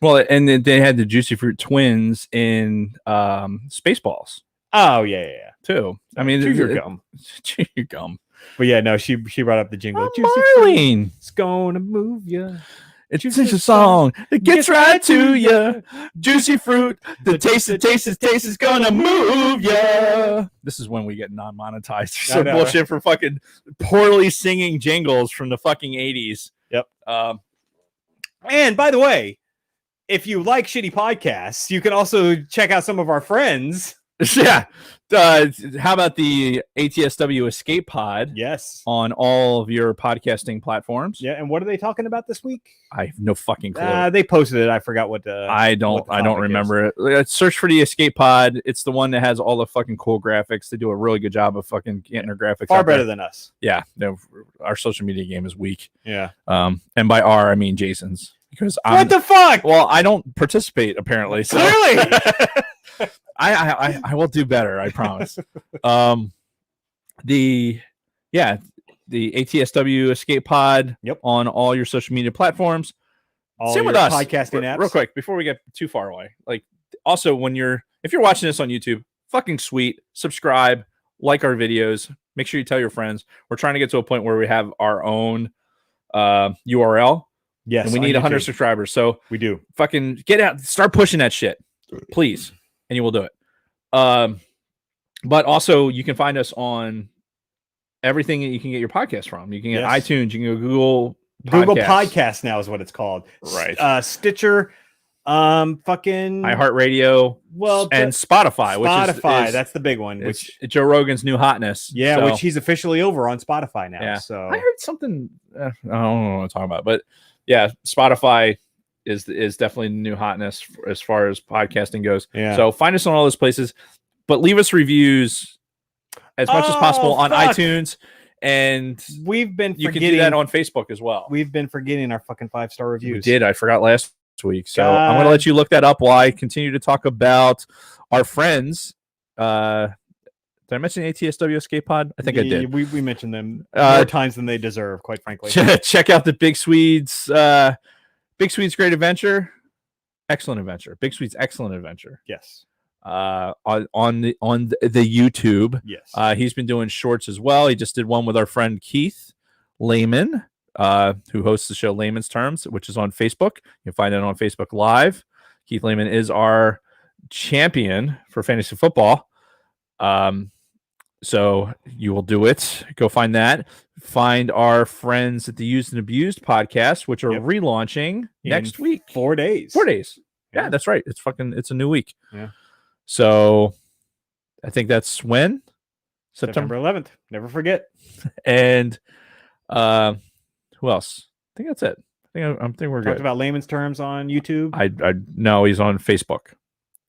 well, and they had the Juicy Fruit twins in Spaceballs. Oh, yeah. Too. I mean, chew your gum. Chew your gum. But yeah, no, she brought up the jingle. Marlene, it's gonna move you. It's a song that gets right to you. Juicy fruit, the taste is gonna move you. This is when we get non-monetized. So bullshit for fucking poorly singing jingles from the fucking 80s. Yep. And by the way, if you like shitty podcasts, you can also check out some of our friends. Yeah. How about the ATSW Escape Pod? Yes. On all of your podcasting platforms. Yeah. And what are they talking about this week? I have no fucking clue. They posted it. I forgot what I don't remember it. Search for the Escape Pod. It's the one that has all the fucking cool graphics. They do a really good job of fucking getting their graphics far better than us. Yeah. No, our social media game is weak. Yeah. And by our, I mean Jason's. Because what the fuck? Well, I don't participate apparently. So. Clearly. I will do better, I promise. The ATSW Escape Pod on all your social media platforms. Same with us. Podcasting apps. Real quick, before we get too far away. Like also if you're watching this on YouTube, fucking sweet, subscribe, like our videos, make sure you tell your friends. We're trying to get to a point where we have our own URL. Yes. And we need 100 subscribers. So we do. Fucking get out, start pushing that shit. Please. And you will do it. But also you can find us on everything that you can get your podcast from. You can get iTunes, you can go Google Podcast now is what it's called. Right. Stitcher, fucking iHeartRadio, and Spotify. Spotify, which is that's the big one. Which Joe Rogan's new hotness. Yeah, so. Which he's officially over on Spotify now. Yeah. So I heard something. I don't know what I'm talking about, but yeah, Spotify is definitely the new hotness as far as podcasting goes. Yeah. So find us on all those places, but leave us reviews as much as possible on iTunes, and you can do that on Facebook as well. We've been forgetting our fucking 5-star reviews. We did. I forgot last week, so I'm going to let you look that up while I continue to talk about our friends. Did I mention ATSW Escape Pod? I think I did. We mentioned them more times than they deserve, quite frankly. Check out the Big Swedes. Big Swedes Great Adventure. Excellent Adventure. Big Swedes Excellent Adventure. Yes. On the YouTube. Yes. He's been doing shorts as well. He just did one with our friend Keith Lehman, who hosts the show Layman's Terms, which is on Facebook. You can find it on Facebook Live. Keith Lehman is our champion for fantasy football. So you will do it. Go find that. Find our friends at the Used and Abused podcast, which are relaunching next week. 4 days. 4 days. Yeah, that's right. It's a new week. Yeah. So I think that's when? September 11th. Never forget. And who else? I think that's it. I think we're Talked good. about layman's terms on YouTube. I no, he's on Facebook.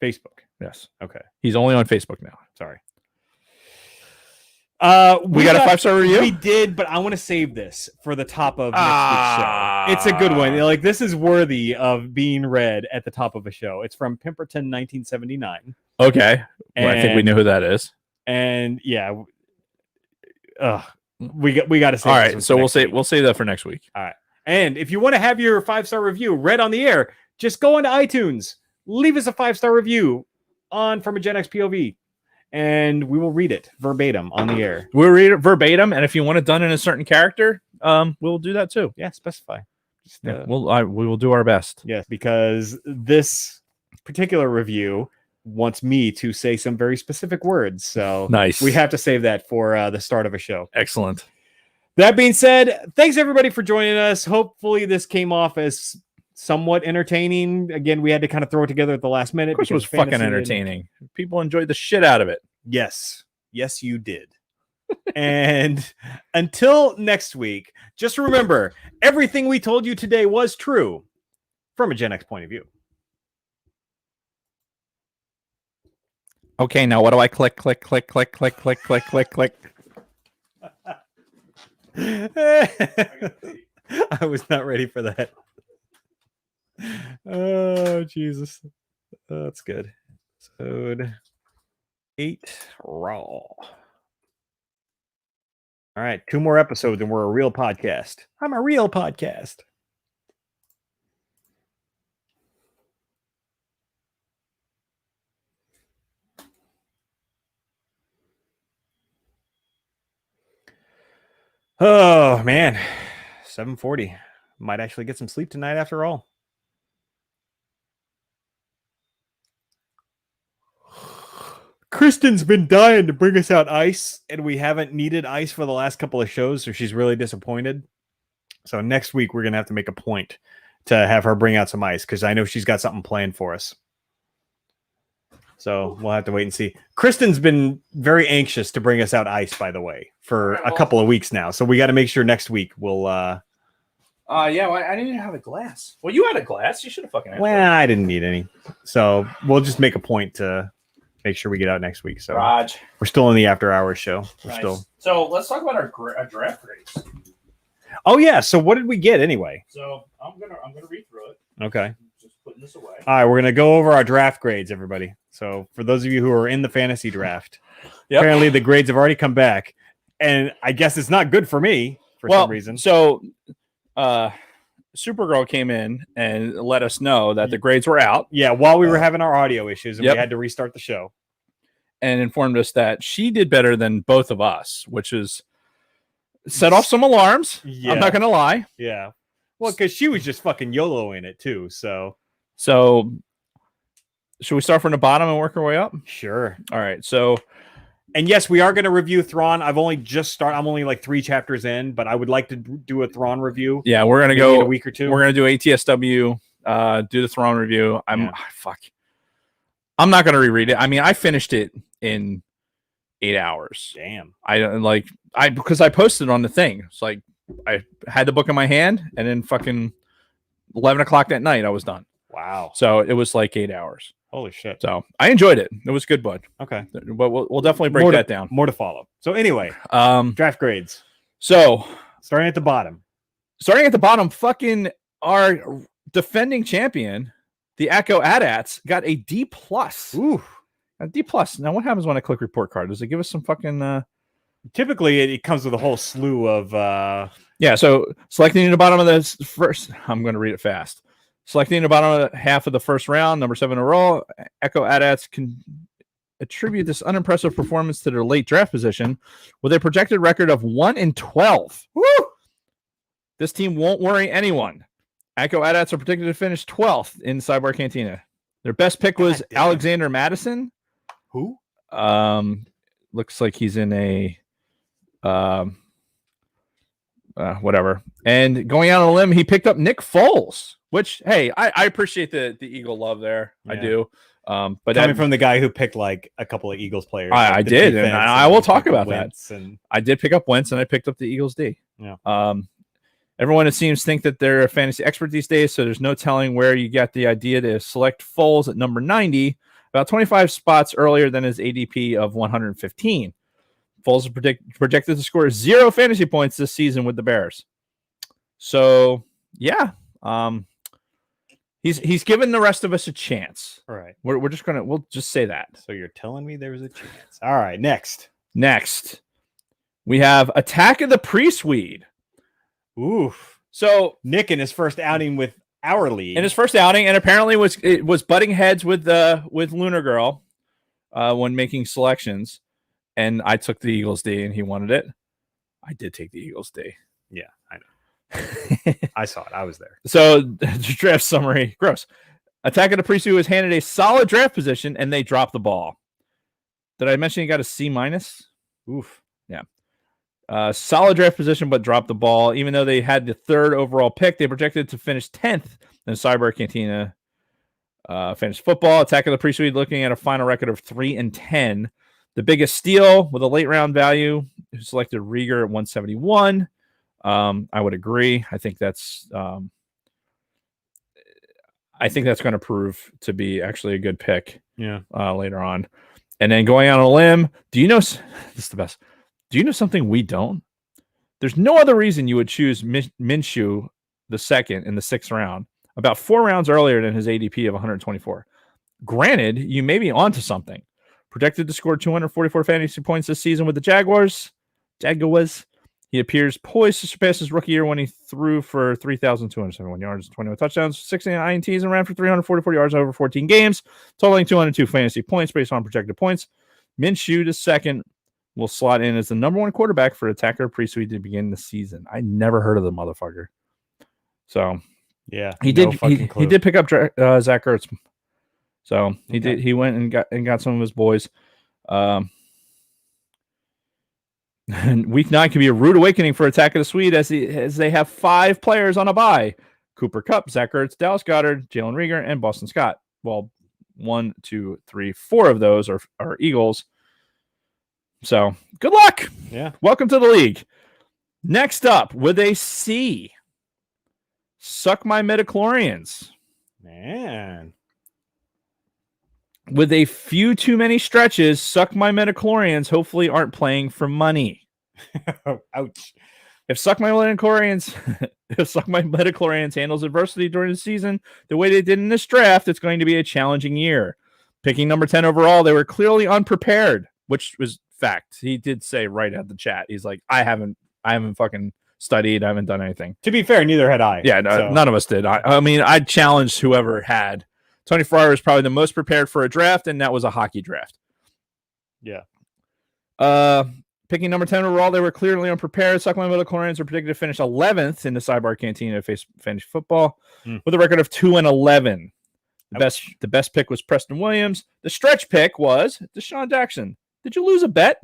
Facebook. Yes. Okay. He's only on Facebook now. Sorry. We got a 5-star review? We did, but I want to save this for the top of next week's show. It's a good one. Like, this is worthy of being read at the top of a show. It's from Pemberton 1979. Okay. Well, I think we know who that is. And yeah, we got to say. All right, so we'll say that for next week. All right, and if you want to have your 5-star review read on the air, just go into iTunes, leave us a 5-star review on From a Gen X POV, and we will read it verbatim on the air. We'll read it verbatim, and if you want it done in a certain character, we'll do that too. Yeah, specify. Just, we will do our best. Yes, because this particular review wants me to say some very specific words. So nice. We have to save that for the start of a show. Excellent. That being said, thanks everybody for joining us. Hopefully this came off as somewhat entertaining. Again, we had to kind of throw it together at the last minute. Of course it was fucking entertaining. People enjoyed the shit out of it. Yes. Yes, you did. And until next week, just remember, everything we told you today was true from a Gen X point of view. Okay, now what do I click? I was not ready for that. Oh, Jesus. That's good. Episode 8 Raw. All right, 2 more episodes and we're a real podcast. I'm a real podcast. Oh, man. 7:40. Might actually get some sleep tonight after all. Kristen's been dying to bring us out ice, and we haven't needed ice for the last couple of shows, so she's really disappointed. So next week, we're going to have to make a point to have her bring out some ice, because I know she's got something planned for us. So we'll have to wait and see. Kristen's been very anxious to bring us out ice, by the way, for a couple of weeks now. So we got to make sure next week we'll... yeah, well, I didn't have a glass. Well, you had a glass. You should have fucking had Well, I didn't need any. So we'll just make a point to make sure we get out next week. So Raj. We're still in the after hours show. We're Nice. still... So let's talk about our draft grades. Oh, yeah. So what did we get anyway? So I'm gonna read through it. Okay. Just putting this away. All right, we're gonna go over our draft grades, everybody. So for those of you who are in the fantasy draft, apparently the grades have already come back, and I guess it's not good for me for some reason. So, Supergirl came in and let us know that the grades were out. Yeah, while we were having our audio issues, and we had to restart the show, and informed us that she did better than both of us, which is set off some alarms. Yeah. I'm not gonna lie. Yeah. Well, because she was just fucking YOLOing it too. So should we start from the bottom and work our way up? Sure. All right. So, and yes, we are going to review Thrawn. I've only just started. I'm only like 3 chapters in, but I would like to do a Thrawn review. Yeah, we're gonna go in a week or two. We're gonna do ATSW. Do the Thrawn review. Fuck. I'm not gonna reread it. I mean, I finished it in 8 hours. Damn. Because I posted on the thing. It's like I had the book in my hand, and then fucking 11 o'clock that night, I was done. Wow. So it was like 8 hours. Holy shit. So I enjoyed it. It was good, bud. Okay. But we'll definitely break that down. More to follow. So anyway, draft grades. So starting at the bottom, fucking our defending champion, the Echo AT-ATs, got a D+. Ooh. A D+. Now, what happens when I click report card? Does it give us some fucking... Typically, it comes with a whole slew of... Yeah, so selecting the bottom of this first... I'm going to read it fast. Selecting the bottom of the half of the first round, number 7 overall, Echo AT-ATs can attribute this unimpressive performance to their late draft position with a projected record of 1-12. Woo! This team won't worry anyone. Echo AT-ATs are predicted to finish 12th in Sidebar Cantina. Their best pick was Alexander Madison. Who? Looks like he's in a whatever. And going out on a limb, he picked up Nick Foles, which, hey, I appreciate the Eagle love there. Yeah. I do. But coming from the guy who picked like a couple of Eagles players. I did, and I will talk about that. And... I did pick up Wentz, and I picked up the Eagles D. Yeah. Everyone, it seems, think that they're a fantasy expert these days, so there's no telling where you got the idea to select Foles at number 90, about 25 spots earlier than his ADP of 115. Foles is projected to score 0 fantasy points this season with the Bears. So, yeah, he's given the rest of us a chance. All right. We'll just say that. So you're telling me there was a chance. All right, next, we have Attack of the Pre-Swede. Oof. So Nick in his first outing with our league. In his first outing, and apparently was butting heads with Lunar Girl when making selections. And I took the Eagles D, and he wanted it. I did take the Eagles D. Yeah, I know. I saw it. I was there. So draft summary. Gross. Attack of the Pre-Swede was handed a solid draft position, and they dropped the ball. Did I mention he got a C-? Oof. Yeah. Solid draft position, but dropped the ball. Even though they had the 3rd overall pick, they projected to finish 10th in Cyber Cantina fantasy football. Attack of the Pre-Swede looking at a final record of 3-10. The biggest steal with a late round value, who selected Rieger at 171. I would agree. I think that's going to prove to be actually a good pick. Yeah. Later on, and then going out on a limb. Do you know this is the best? Do you know something we don't? There's no other reason you would choose Minshew the second in the 6th round, about 4 rounds earlier than his ADP of 124. Granted, you may be onto something. Projected to score 244 fantasy points this season with the Jaguars. He appears poised to surpass his rookie year when he threw for 3,271 yards, 21 touchdowns, 16 INTs, and ran for 344 yards over 14 games, totaling 202 fantasy points based on projected points. Minshew the second will slot in as the number 1 quarterback for Attacker Pre-Swede to begin the season. I never heard of the motherfucker. So yeah, he did pick up Zach Ertz. So he went and got some of his boys. Week 9 could be a rude awakening for Attack of the Swede as they have 5 players on a bye: Cooper Kupp, Zach Ertz, Dallas Goedert, Jalen Rieger, and Boston Scott. Well, 1, 2, 3, 4 of those are Eagles. So good luck. Yeah. Welcome to the league. Next up with a C. Suck my midichlorians. Man. With a few too many stretches, suck my midichlorians hopefully aren't playing for money. Ouch. If suck my midichlorians handles adversity during the season the way they did in this draft, it's going to be a challenging year. Picking number 10 overall, they were clearly unprepared, which was fact. He did say right at the chat, he's like, I haven't fucking studied, I haven't done anything. To be fair, neither had I. Yeah, none of us did. I mean, I challenged whoever had. Tony Ferrara was probably the most prepared for a draft, and that was a hockey draft. Yeah. Picking number 10 overall, they were clearly unprepared. Suck my midichlorians are predicted to finish 11th in the Sidebar Cantina fantasy football with a record of 2-11. The best pick was Preston Williams. The stretch pick was Deshaun Jackson. Did you lose a bet?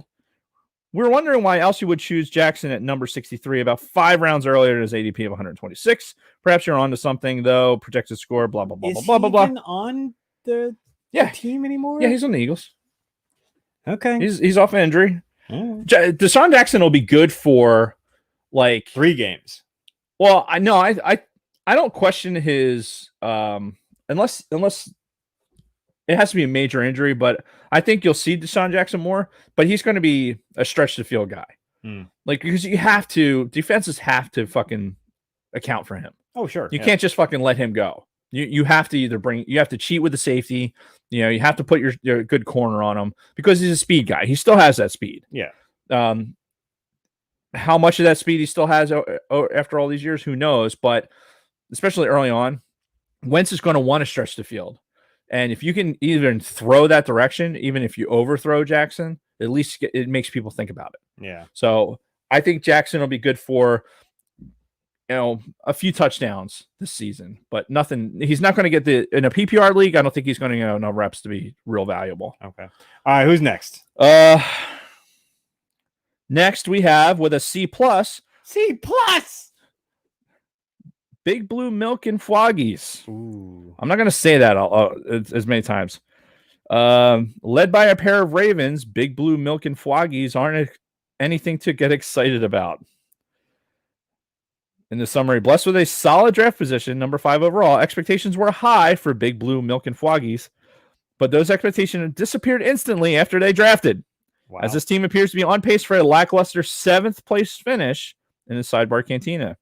We were wondering why else you would choose Jackson at number 63, about 5 rounds earlier than his ADP of 126. Perhaps you're on to something, though. Projected score, blah, blah, blah, Is blah, blah, blah. he even on the team anymore? Yeah, he's on the Eagles. Okay. He's off injury. Right. Deshaun Jackson will be good for, like... 3 games. Well, I don't question his... unless it has to be a major injury, but I think you'll see Deshaun Jackson more, but he's going to be a stretch to field guy. Like, because defenses have to fucking account for him. Oh, sure. You can't just fucking let him go. You have to you have to cheat with the safety. You have to put your good corner on him because he's a speed guy. He still has that speed. Yeah. How much of that speed he still has after all these years, who knows? But especially early on, Wentz is going to want to stretch the field. And if you can even throw that direction, even if you overthrow Jackson, at least it makes people think about it. Yeah. So I think Jackson will be good for, a few touchdowns this season, but nothing. He's not going to get in a PPR league. I don't think he's going to get enough reps to be real valuable. Okay. All right. Who's next? Next we have with a C+. C+. Big Blue Milk and Froggies. Ooh. I'm not going to say that as many times. Led by a pair of Ravens, Big Blue Milk and Froggies aren't anything to get excited about. In the summary, blessed with a solid draft position, number 5 overall, expectations were high for Big Blue Milk and Foggies, but those expectations disappeared instantly after they drafted. Wow. As this team appears to be on pace for a lackluster 7th place finish in the Sidebar Cantina.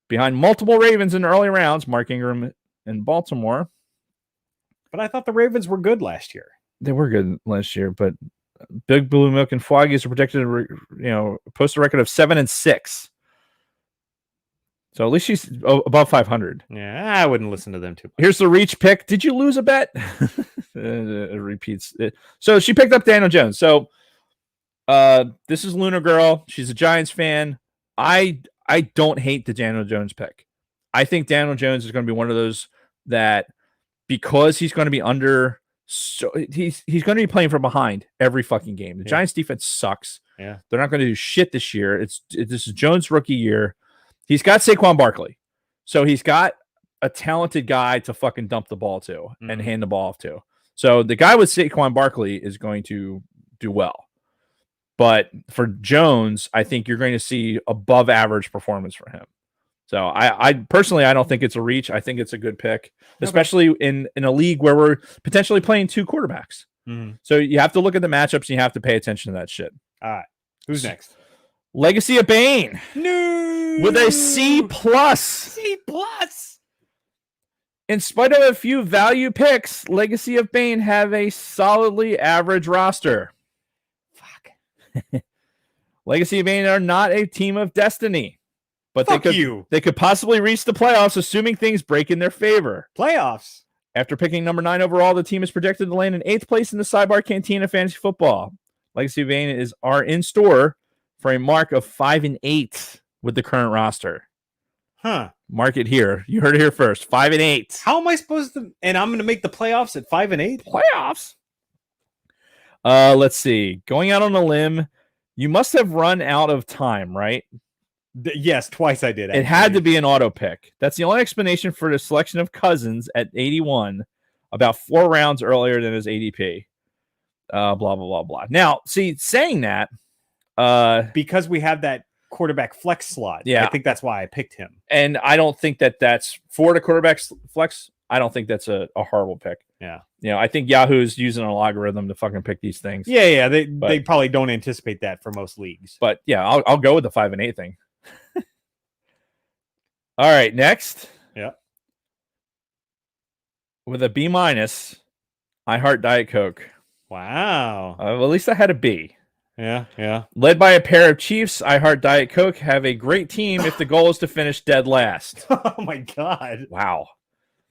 Behind multiple Ravens in the early rounds, Mark Ingram in Baltimore. But I thought the Ravens were good last year. They were good last year, but Big Blue Milk and Foggies are projected to, post a record of 7-6. So at least she's above 500. Yeah, I wouldn't listen to them too much. Here's the reach pick. Did you lose a bet? It repeats. So she picked up Daniel Jones. So this is Luna Girl. She's a Giants fan. I don't hate the Daniel Jones pick. I think Daniel Jones is going to be one of those that, because he's going to be under, so he's going to be playing from behind every fucking game. The Giants defense sucks. Yeah, they're not going to do shit this year. This is Jones' rookie year. He's got Saquon Barkley, so he's got a talented guy to fucking dump the ball to and hand the ball off to. So the guy with Saquon Barkley is going to do well. But for Jones, I think you're going to see above average performance for him. So I personally, I don't think it's a reach. I think it's a good pick, especially in a league where we're potentially playing 2 quarterbacks. So you have to look at the matchups and you have to pay attention to that shit. All right. Who's next? Legacy of Bane. No. With a C+. C+. In spite of a few value picks, Legacy of Bane have a solidly average roster. Fuck. Legacy of Bane are not a team of destiny, but they could possibly reach the playoffs, assuming things break in their favor. Playoffs. After picking number 9 overall, the team is projected to land in 8th place in the Sidebar Cantina Fantasy Football. Legacy of Bane are in store for a mark of 5-8 with the current roster. Huh. Mark it here. You heard it here first. 5-8. How am I supposed to? And I'm going to make the playoffs at 5-8. Playoffs. Let's see. Going out on a limb, you must have run out of time, right? Yes, twice I did. It had to be an auto pick. That's the only explanation for the selection of Cousins at 81, about 4 rounds earlier than his ADP. Blah blah blah blah. Now, see, saying that, because we have that quarterback flex slot. Yeah, I think that's why I picked him. And I don't think that's for the quarterback flex. I don't think that's a horrible pick. Yeah. I think Yahoo's using an algorithm to fucking pick these things. Yeah. They probably don't anticipate that for most leagues. But yeah, I'll go with the 5-8 thing. All right, next. Yeah. With a B-, I heart Diet Coke. Wow. Well, at least I had a B. Yeah. Led by a pair of Chiefs, I heart Diet Coke have a great team if the goal is to finish dead last. Oh my God. Wow.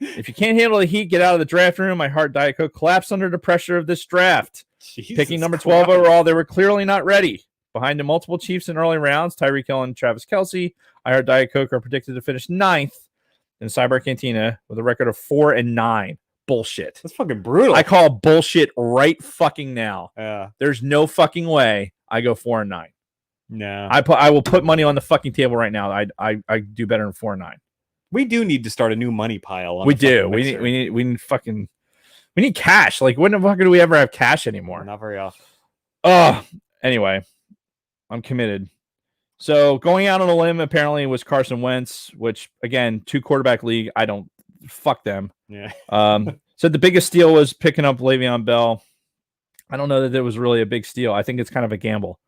If you can't handle the heat, get out of the draft room. I heart Diet Coke collapsed under the pressure of this draft. Jesus Picking number 12 overall, they were clearly not ready. Behind the multiple Chiefs in early rounds, Tyreek Hill and Travis Kelce, I heart Diet Coke are predicted to finish 9th in Cyber Cantina with a record of 4-9. Bullshit. That's fucking brutal. I call bullshit right fucking now. Yeah. There's no fucking way I go 4-9. No. I will put money on the fucking table right now. I do better than 4-9. We do need to start a new money pile. We do. We need cash. Like, when the fuck do we ever have cash anymore? Not very often. Anyway, I'm committed. So going out on a limb apparently was Carson Wentz, which again, 2 quarterback league. I don't fuck them. Yeah. So the biggest steal was picking up Le'Veon Bell. I don't know that it was really a big steal. I think it's kind of a gamble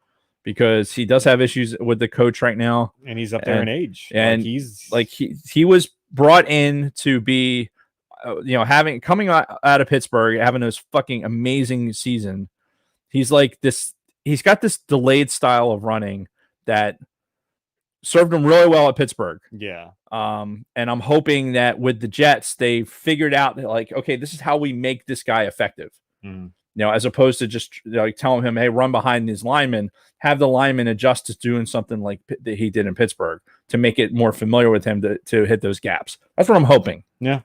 because he does have issues with the coach right now, and he's up there in age. And he was brought in to be, coming out of Pittsburgh, having this fucking amazing season. He's like this. He's got this delayed style of running that served him really well at Pittsburgh. Yeah. And I'm hoping that with the Jets, they figured out that, like, okay, this is how we make this guy effective. As opposed to just telling him, hey, run behind these linemen, have the lineman adjust to doing something like that he did in Pittsburgh to make it more familiar with him to hit those gaps. That's what I'm hoping. Yeah.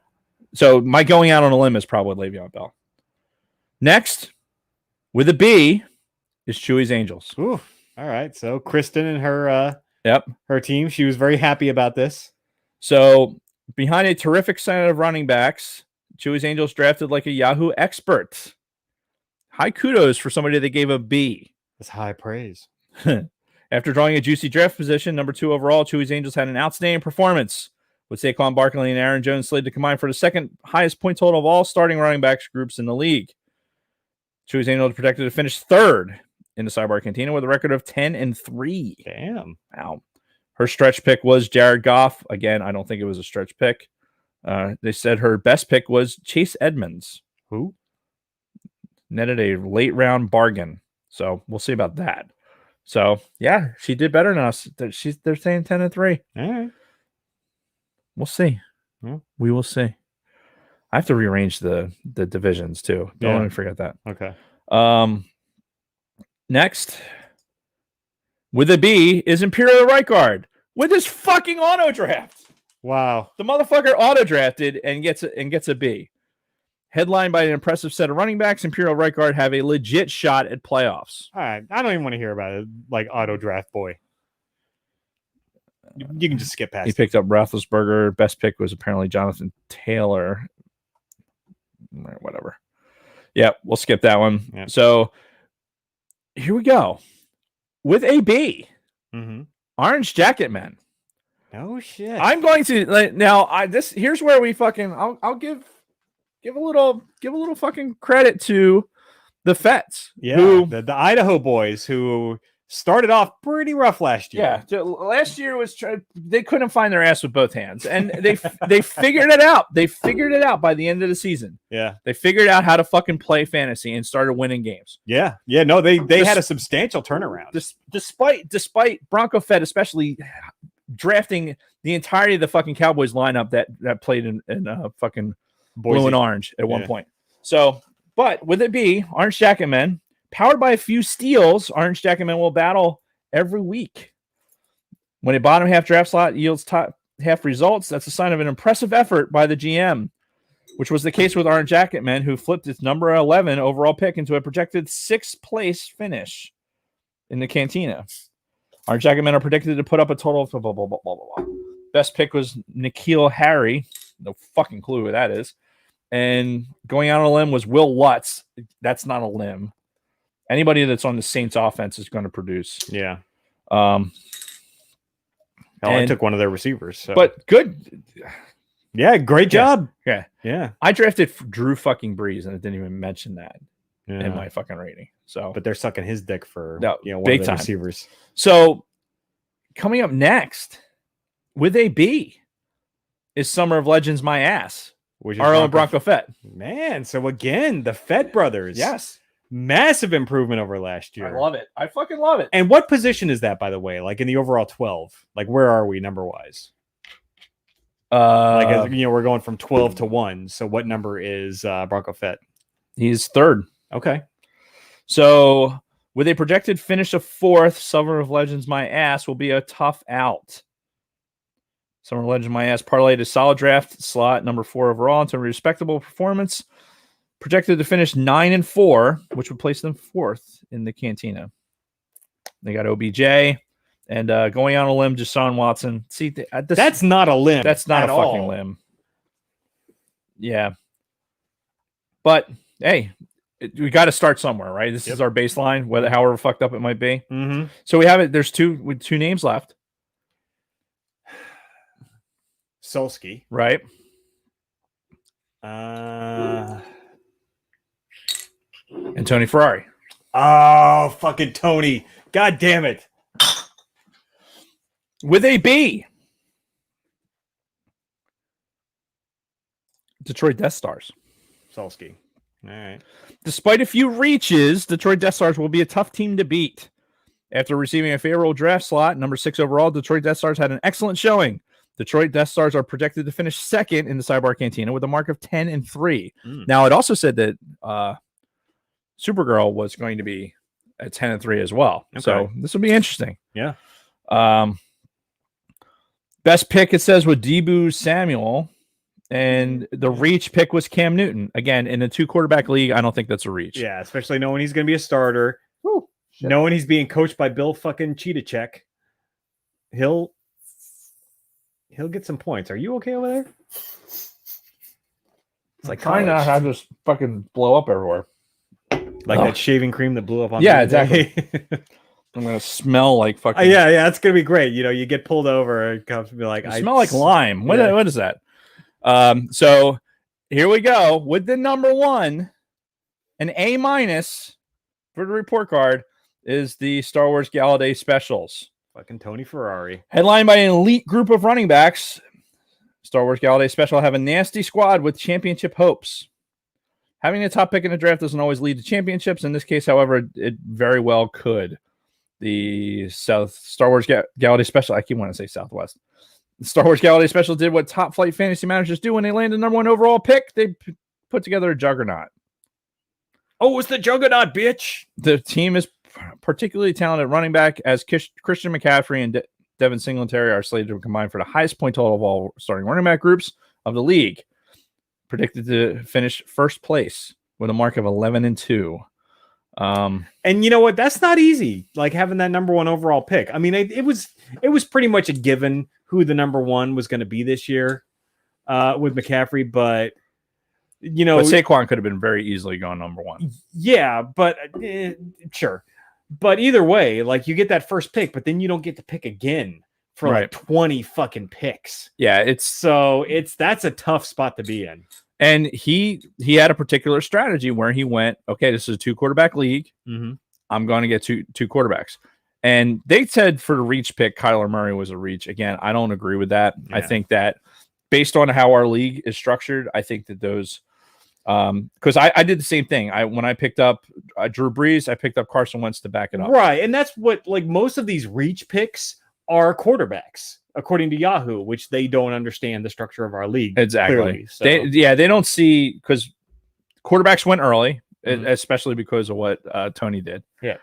So my going out on a limb is probably Le'Veon Bell. Next, with a B, is Chewy's Angels. Ooh. All right. So Kristen and her her team, she was very happy about this. So behind a terrific set of running backs, Chewy's Angels drafted like a Yahoo expert. High kudos for somebody that gave a B. That's high praise. And After drawing a juicy draft position, number 2 overall, Chewy's Angels had an outstanding performance, with Saquon Barkley and Aaron Jones slated to combine for the second highest point total of all starting running backs groups in the league. Chewy's Angels are projected to finish 3rd in the Sidebar Cantina with a record of 10-3. Damn. Wow. Her stretch pick was Jared Goff. Again, I don't think it was a stretch pick. They said her best pick was Chase Edmonds. Who? Netted a late round bargain. So we'll see about that. So yeah, she did better than us. They're saying 10-3. All right. We'll see. Yeah. We will see. I have to rearrange the divisions too. Don't let me forget that. Okay. Next, with a B is Imperial Right Guard with his fucking auto draft. Wow. The motherfucker auto drafted and gets a B. Headlined by an impressive set of running backs, Imperial Right Guard have a legit shot at playoffs. All right. I don't even want to hear about it. Like auto draft boy. You can just skip past He it. picked up Roethlisberger. Best pick was apparently Jonathan Taylor. Whatever. Yeah, we'll skip that one. Yep. So here we go. With a B, Orange Jacket Men. Oh shit. I'm going to now. Here's where we fucking. I'll give a little fucking credit to the Fets. Yeah. Who, the Idaho boys who started off pretty rough last year. Yeah. Last year was they couldn't find their ass with both hands, and they figured it out. They figured it out by the end of the season. Yeah. They figured out how to fucking play fantasy and started winning games. Yeah. Yeah. No, they had a substantial turnaround. Despite Bronco Fed especially drafting the entirety of the fucking Cowboys lineup that played in fucking Boise. blue and orange at one point. So, but with it be Orange Jacket Men, powered by a few steals, Orange Jacket Men will battle every week. When a bottom half draft slot yields top half results, that's a sign of an impressive effort by the GM, which was the case with Orange Jacket Men, who flipped its number 11 overall pick into a projected 6th place finish in the Cantina. Orange Jacket Men are predicted to put up a total of blah, blah, blah, blah, blah, blah. Best pick was N'Keal Harry. No fucking clue who that is. And going out on a limb was Will Lutz. That's not a limb. Anybody that's on the Saints offense is going to produce. Yeah. I took one of their receivers. So. But good. Yeah, great job. Yeah. Yeah. I drafted Drew fucking Brees, and I didn't even mention that Yeah. in my fucking rating. So, But they're sucking his dick for one big of the time. receivers. So coming up next with a B is Summer of Legends My Ass. Which is Our own Bronco Fett. Man, so again, the Fett brothers. Yes. Massive improvement over last year. I love it. I fucking love it. And what position is that, by the way? Like in the overall 12? Like where are we number-wise? We're going from 12 to 1. So what number is Bronco Fett? He's 3rd. Okay. So with a projected finish of 4th, Summer of Legends My Ass will be a tough out. Summer of Legends My Ass parlayed a solid draft slot, number 4 overall, into a respectable performance. Projected to finish 9-4, which would place them 4th in the Cantina. They got OBJ and going on a limb, Deshaun Watson. See, that's not a limb. That's not a fucking limb. Yeah. But hey, we got to start somewhere, right? This is our baseline, however fucked up it might be. Mm-hmm. So we have it. There's two names left. Solsky. Right. And Tony Ferrari. Oh, fucking Tony. God damn it. With a B. Detroit Death Stars. Solsky. All right. Despite a few reaches, Detroit Death Stars will be a tough team to beat. After receiving a favorable draft slot, number 6 overall, Detroit Death Stars had an excellent showing. Detroit Death Stars are projected to finish 2nd in the Sidebar Cantina with a mark of 10-3. Now, it also said that Supergirl was going to be at 10-3 as well. Okay. So this will be interesting. Yeah. Best pick, it says, with Deebo Samuel. And the reach pick was Cam Newton. Again, in a 2-quarterback league, I don't think that's a reach. Yeah, especially knowing he's going to be a starter. Woo, knowing he's being coached by Bill fucking Cheetah. He'll get some points. Are you okay over there? It's like trying not to have this fucking blow up everywhere. Like that shaving cream that blew up on exactly. I'm gonna smell like fucking. Yeah, that's gonna be great. You get pulled over and cops will be like, I smell like lime. What is that? So here we go with the number one, an A- for the report card is the Star Wars Gala Day specials. Fucking Tony Ferrari. Headlined by an elite group of running backs, Star Wars Gala Day special have a nasty squad with championship hopes. Having a top pick in the draft doesn't always lead to championships. In this case, however, it very well could. The Star Wars Gala Day special, I keep wanting to say Southwest. The Star Wars Gala Day special did what top flight fantasy managers do when they land the number one overall pick. They put together a juggernaut. Oh, it's the juggernaut, bitch. The team is particularly talented running back as Christian McCaffrey and Devin Singletary are slated to combine for the highest point total of all starting running back groups of the league. Predicted to finish first place with a mark of 11-2. And you know what? That's not easy. Like having that number one overall pick. I mean, it was pretty much a given who the number one was going to be this year with McCaffrey, but but Saquon could have been very easily gone number one. Yeah, but sure. But either way, like you get that first pick, but then you don't get to pick again for like 20 fucking picks. Yeah, that's a tough spot to be in. And he had a particular strategy where he went, okay, this is a 2-quarterback league. Mm-hmm. I'm going to get two quarterbacks. And they said for the reach pick, Kyler Murray was a reach. Again, I don't agree with that. Yeah. I think that based on how our league is structured, I think that those because I did the same thing. When I picked up Drew Brees, I picked up Carson Wentz to back it up. Right, and that's what like most of these reach picks are quarterbacks, according to Yahoo, which they don't understand the structure of our league. Exactly. Clearly, so. They don't see because quarterbacks went early, especially because of what Tony did. Yeah.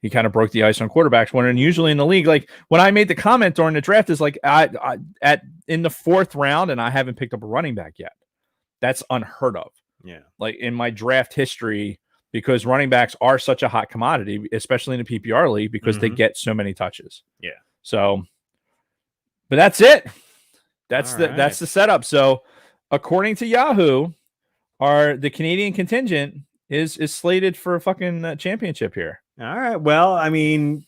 He kind of broke the ice on quarterbacks when usually in the league, like when I made the comment during the draft, is like in the 4th round, and I haven't picked up a running back yet. That's unheard of. Yeah. Like in my draft history, because running backs are such a hot commodity, especially in a PPR league, because they get so many touches. Yeah. So, but that's it. That's the setup. So, according to Yahoo, the Canadian contingent is slated for a fucking championship here. All right. Well, I mean,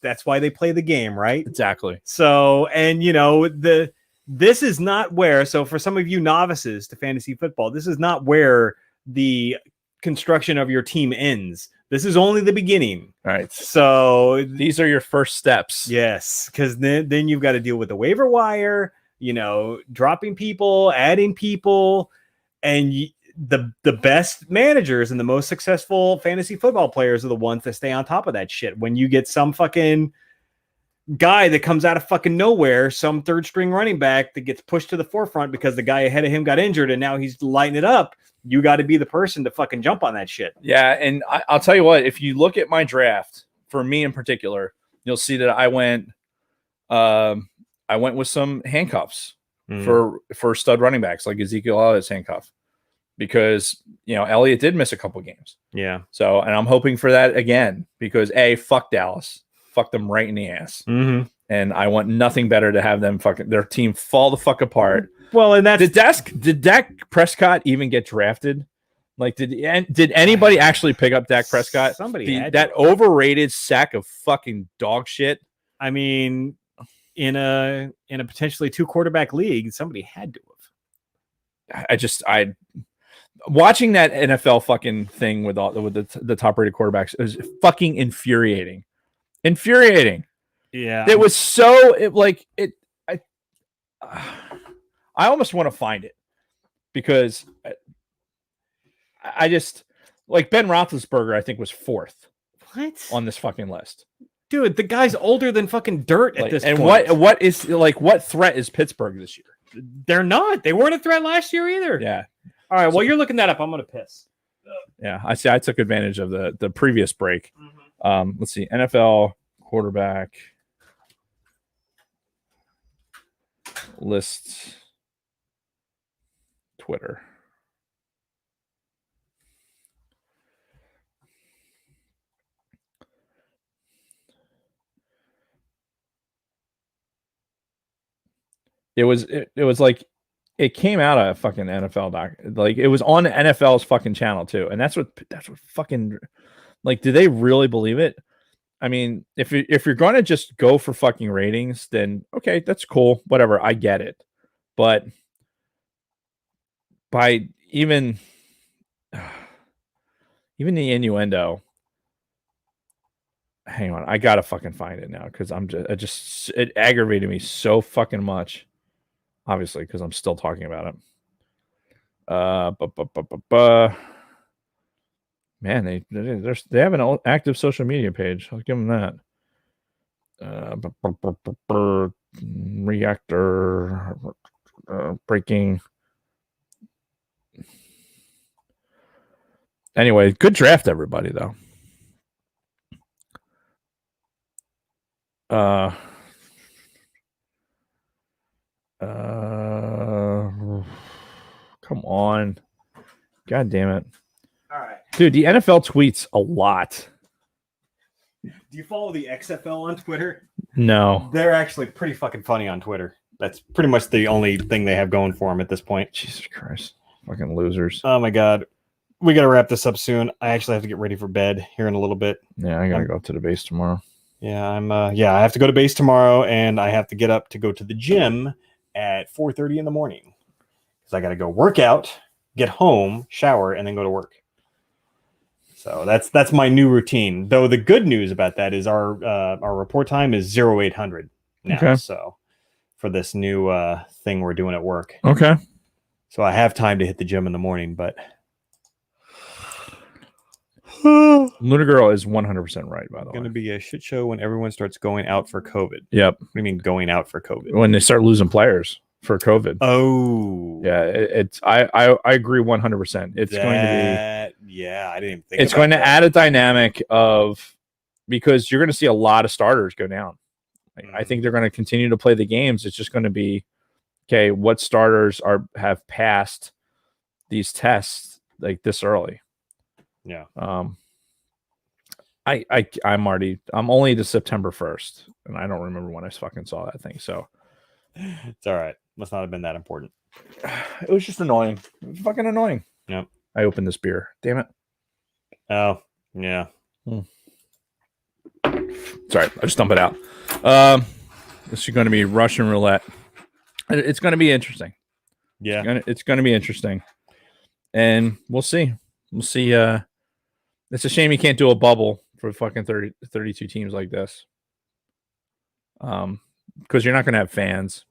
that's why they play the game, right? Exactly. So, and this is not where, so for some of you novices to fantasy football, this is not where the construction of your team ends. This is only the beginning. All right. So these are your first steps. Yes. Because then you've got to deal with the waiver wire, dropping people, adding people, and the best managers and the most successful fantasy football players are the ones that stay on top of that shit. When you get some fucking guy that comes out of fucking nowhere, some 3rd string running back that gets pushed to the forefront because the guy ahead of him got injured and now he's lighting it up, you got to be the person to fucking jump on that shit. Yeah, and I'll tell you what, if you look at my draft, for me in particular, you'll see that I went with some handcuffs for stud running backs like Ezekiel Elliott's handcuff because Elliott did miss a couple games. Yeah. So, and I'm hoping for that again because fuck Dallas. Fuck them right in the ass. Mm-hmm. And I want nothing better to have them their team fall the fuck apart. Well, and that's did Dak Prescott even get drafted? Like, did anybody actually pick up Dak Prescott? Somebody had that overrated sack of fucking dog shit. I mean, in a potentially 2-quarterback league, somebody had to have. Watching that NFL fucking thing with the top rated quarterbacks is fucking infuriating. Yeah, it was so I almost want to find it because I just like Ben Roethlisberger. I think was 4th on this fucking list. Dude, the guy's older than fucking dirt at this point. And what threat is Pittsburgh this year? They're not. They weren't a threat last year either. Yeah. All right. Well, you're looking that up. I'm gonna piss. Yeah, I see. I took advantage of the previous break. Let's see. NFL quarterback lists Twitter. It was like it came out of fucking NFL doc. Like it was on NFL's fucking channel too. And that's what fucking like, do they really believe it? I mean, if you're going to just go for fucking ratings, then okay, that's cool. Whatever, I get it. But by even the innuendo. Hang on, I gotta fucking find it now because it aggravated me so fucking much. Obviously, because I'm still talking about it. Man, they have an active social media page. I'll give them that. Reactor breaking. Anyway, good draft, everybody, though. Come on. God damn it. All right. Dude, the NFL tweets a lot. Do you follow the XFL on Twitter? No. They're actually pretty fucking funny on Twitter. That's pretty much the only thing they have going for them at this point. Jesus Christ. Fucking losers. Oh my God. We got to wrap this up soon. I actually have to get ready for bed here in a little bit. Yeah, I got to go up to the base tomorrow. Yeah, I have to go to base tomorrow, and I have to get up to go to the gym at 4:30 in the morning. Because I got to go work out, get home, shower, and then go to work. So that's my new routine. Though the good news about that is our report time is 0800 now. Okay. So for this new thing we're doing at work. Okay. So I have time to hit the gym in the morning, but Lunar Girl is 100% right, by the way. Going to be a shit show when everyone starts going out for COVID. Yep. What do you mean going out for COVID? When they start losing players for COVID. Oh. Yeah, I agree 100%. It's going to be. Yeah, I didn't even think it's going to add a dynamic of, because you're going to see a lot of starters go down. I think they're going to continue to play the games. It's just going to be, okay, what starters have passed these tests like this early? Yeah. I'm only to September 1st, and I don't remember when I fucking saw that thing. So it's all right. Must not have been that important. It was just annoying. It was fucking annoying. Yep. I opened this beer. Damn it. Oh, yeah. Sorry, I just dump it out. This is going to be Russian roulette. It's going to be interesting. Yeah. It's going to be interesting. And we'll see. We'll see. It's a shame you can't do a bubble for fucking 32 teams like this. Because you're not going to have fans.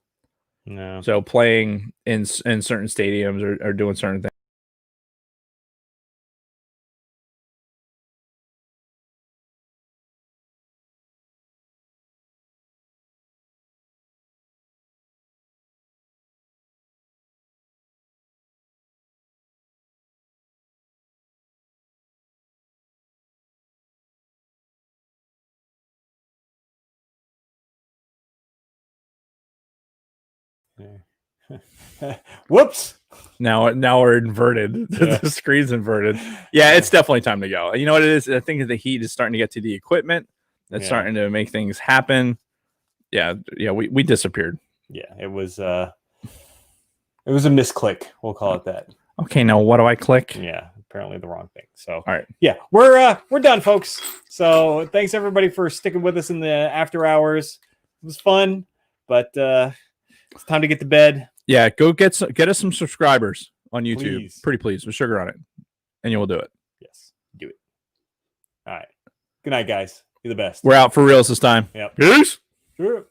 No. So playing in certain stadiums or doing certain things. Whoops. Now we're inverted. Yeah. The screen's inverted. Yeah, it's definitely time to go. You know what it is? I think the heat is starting to get to the equipment. That's starting to make things happen. Yeah, we disappeared. Yeah, it was a misclick. We'll call it that. Okay, now what do I click? Yeah, apparently the wrong thing. So all right. Yeah, we're done, folks. So thanks everybody for sticking with us in the after hours. It was fun, but it's time to get to bed. Yeah, go get us some subscribers on YouTube. Please. Pretty please, with sugar on it. And you will do it. Yes, do it. All right. Good night, guys. You're the best. We're out for reals this time. Yep. Peace. Sure.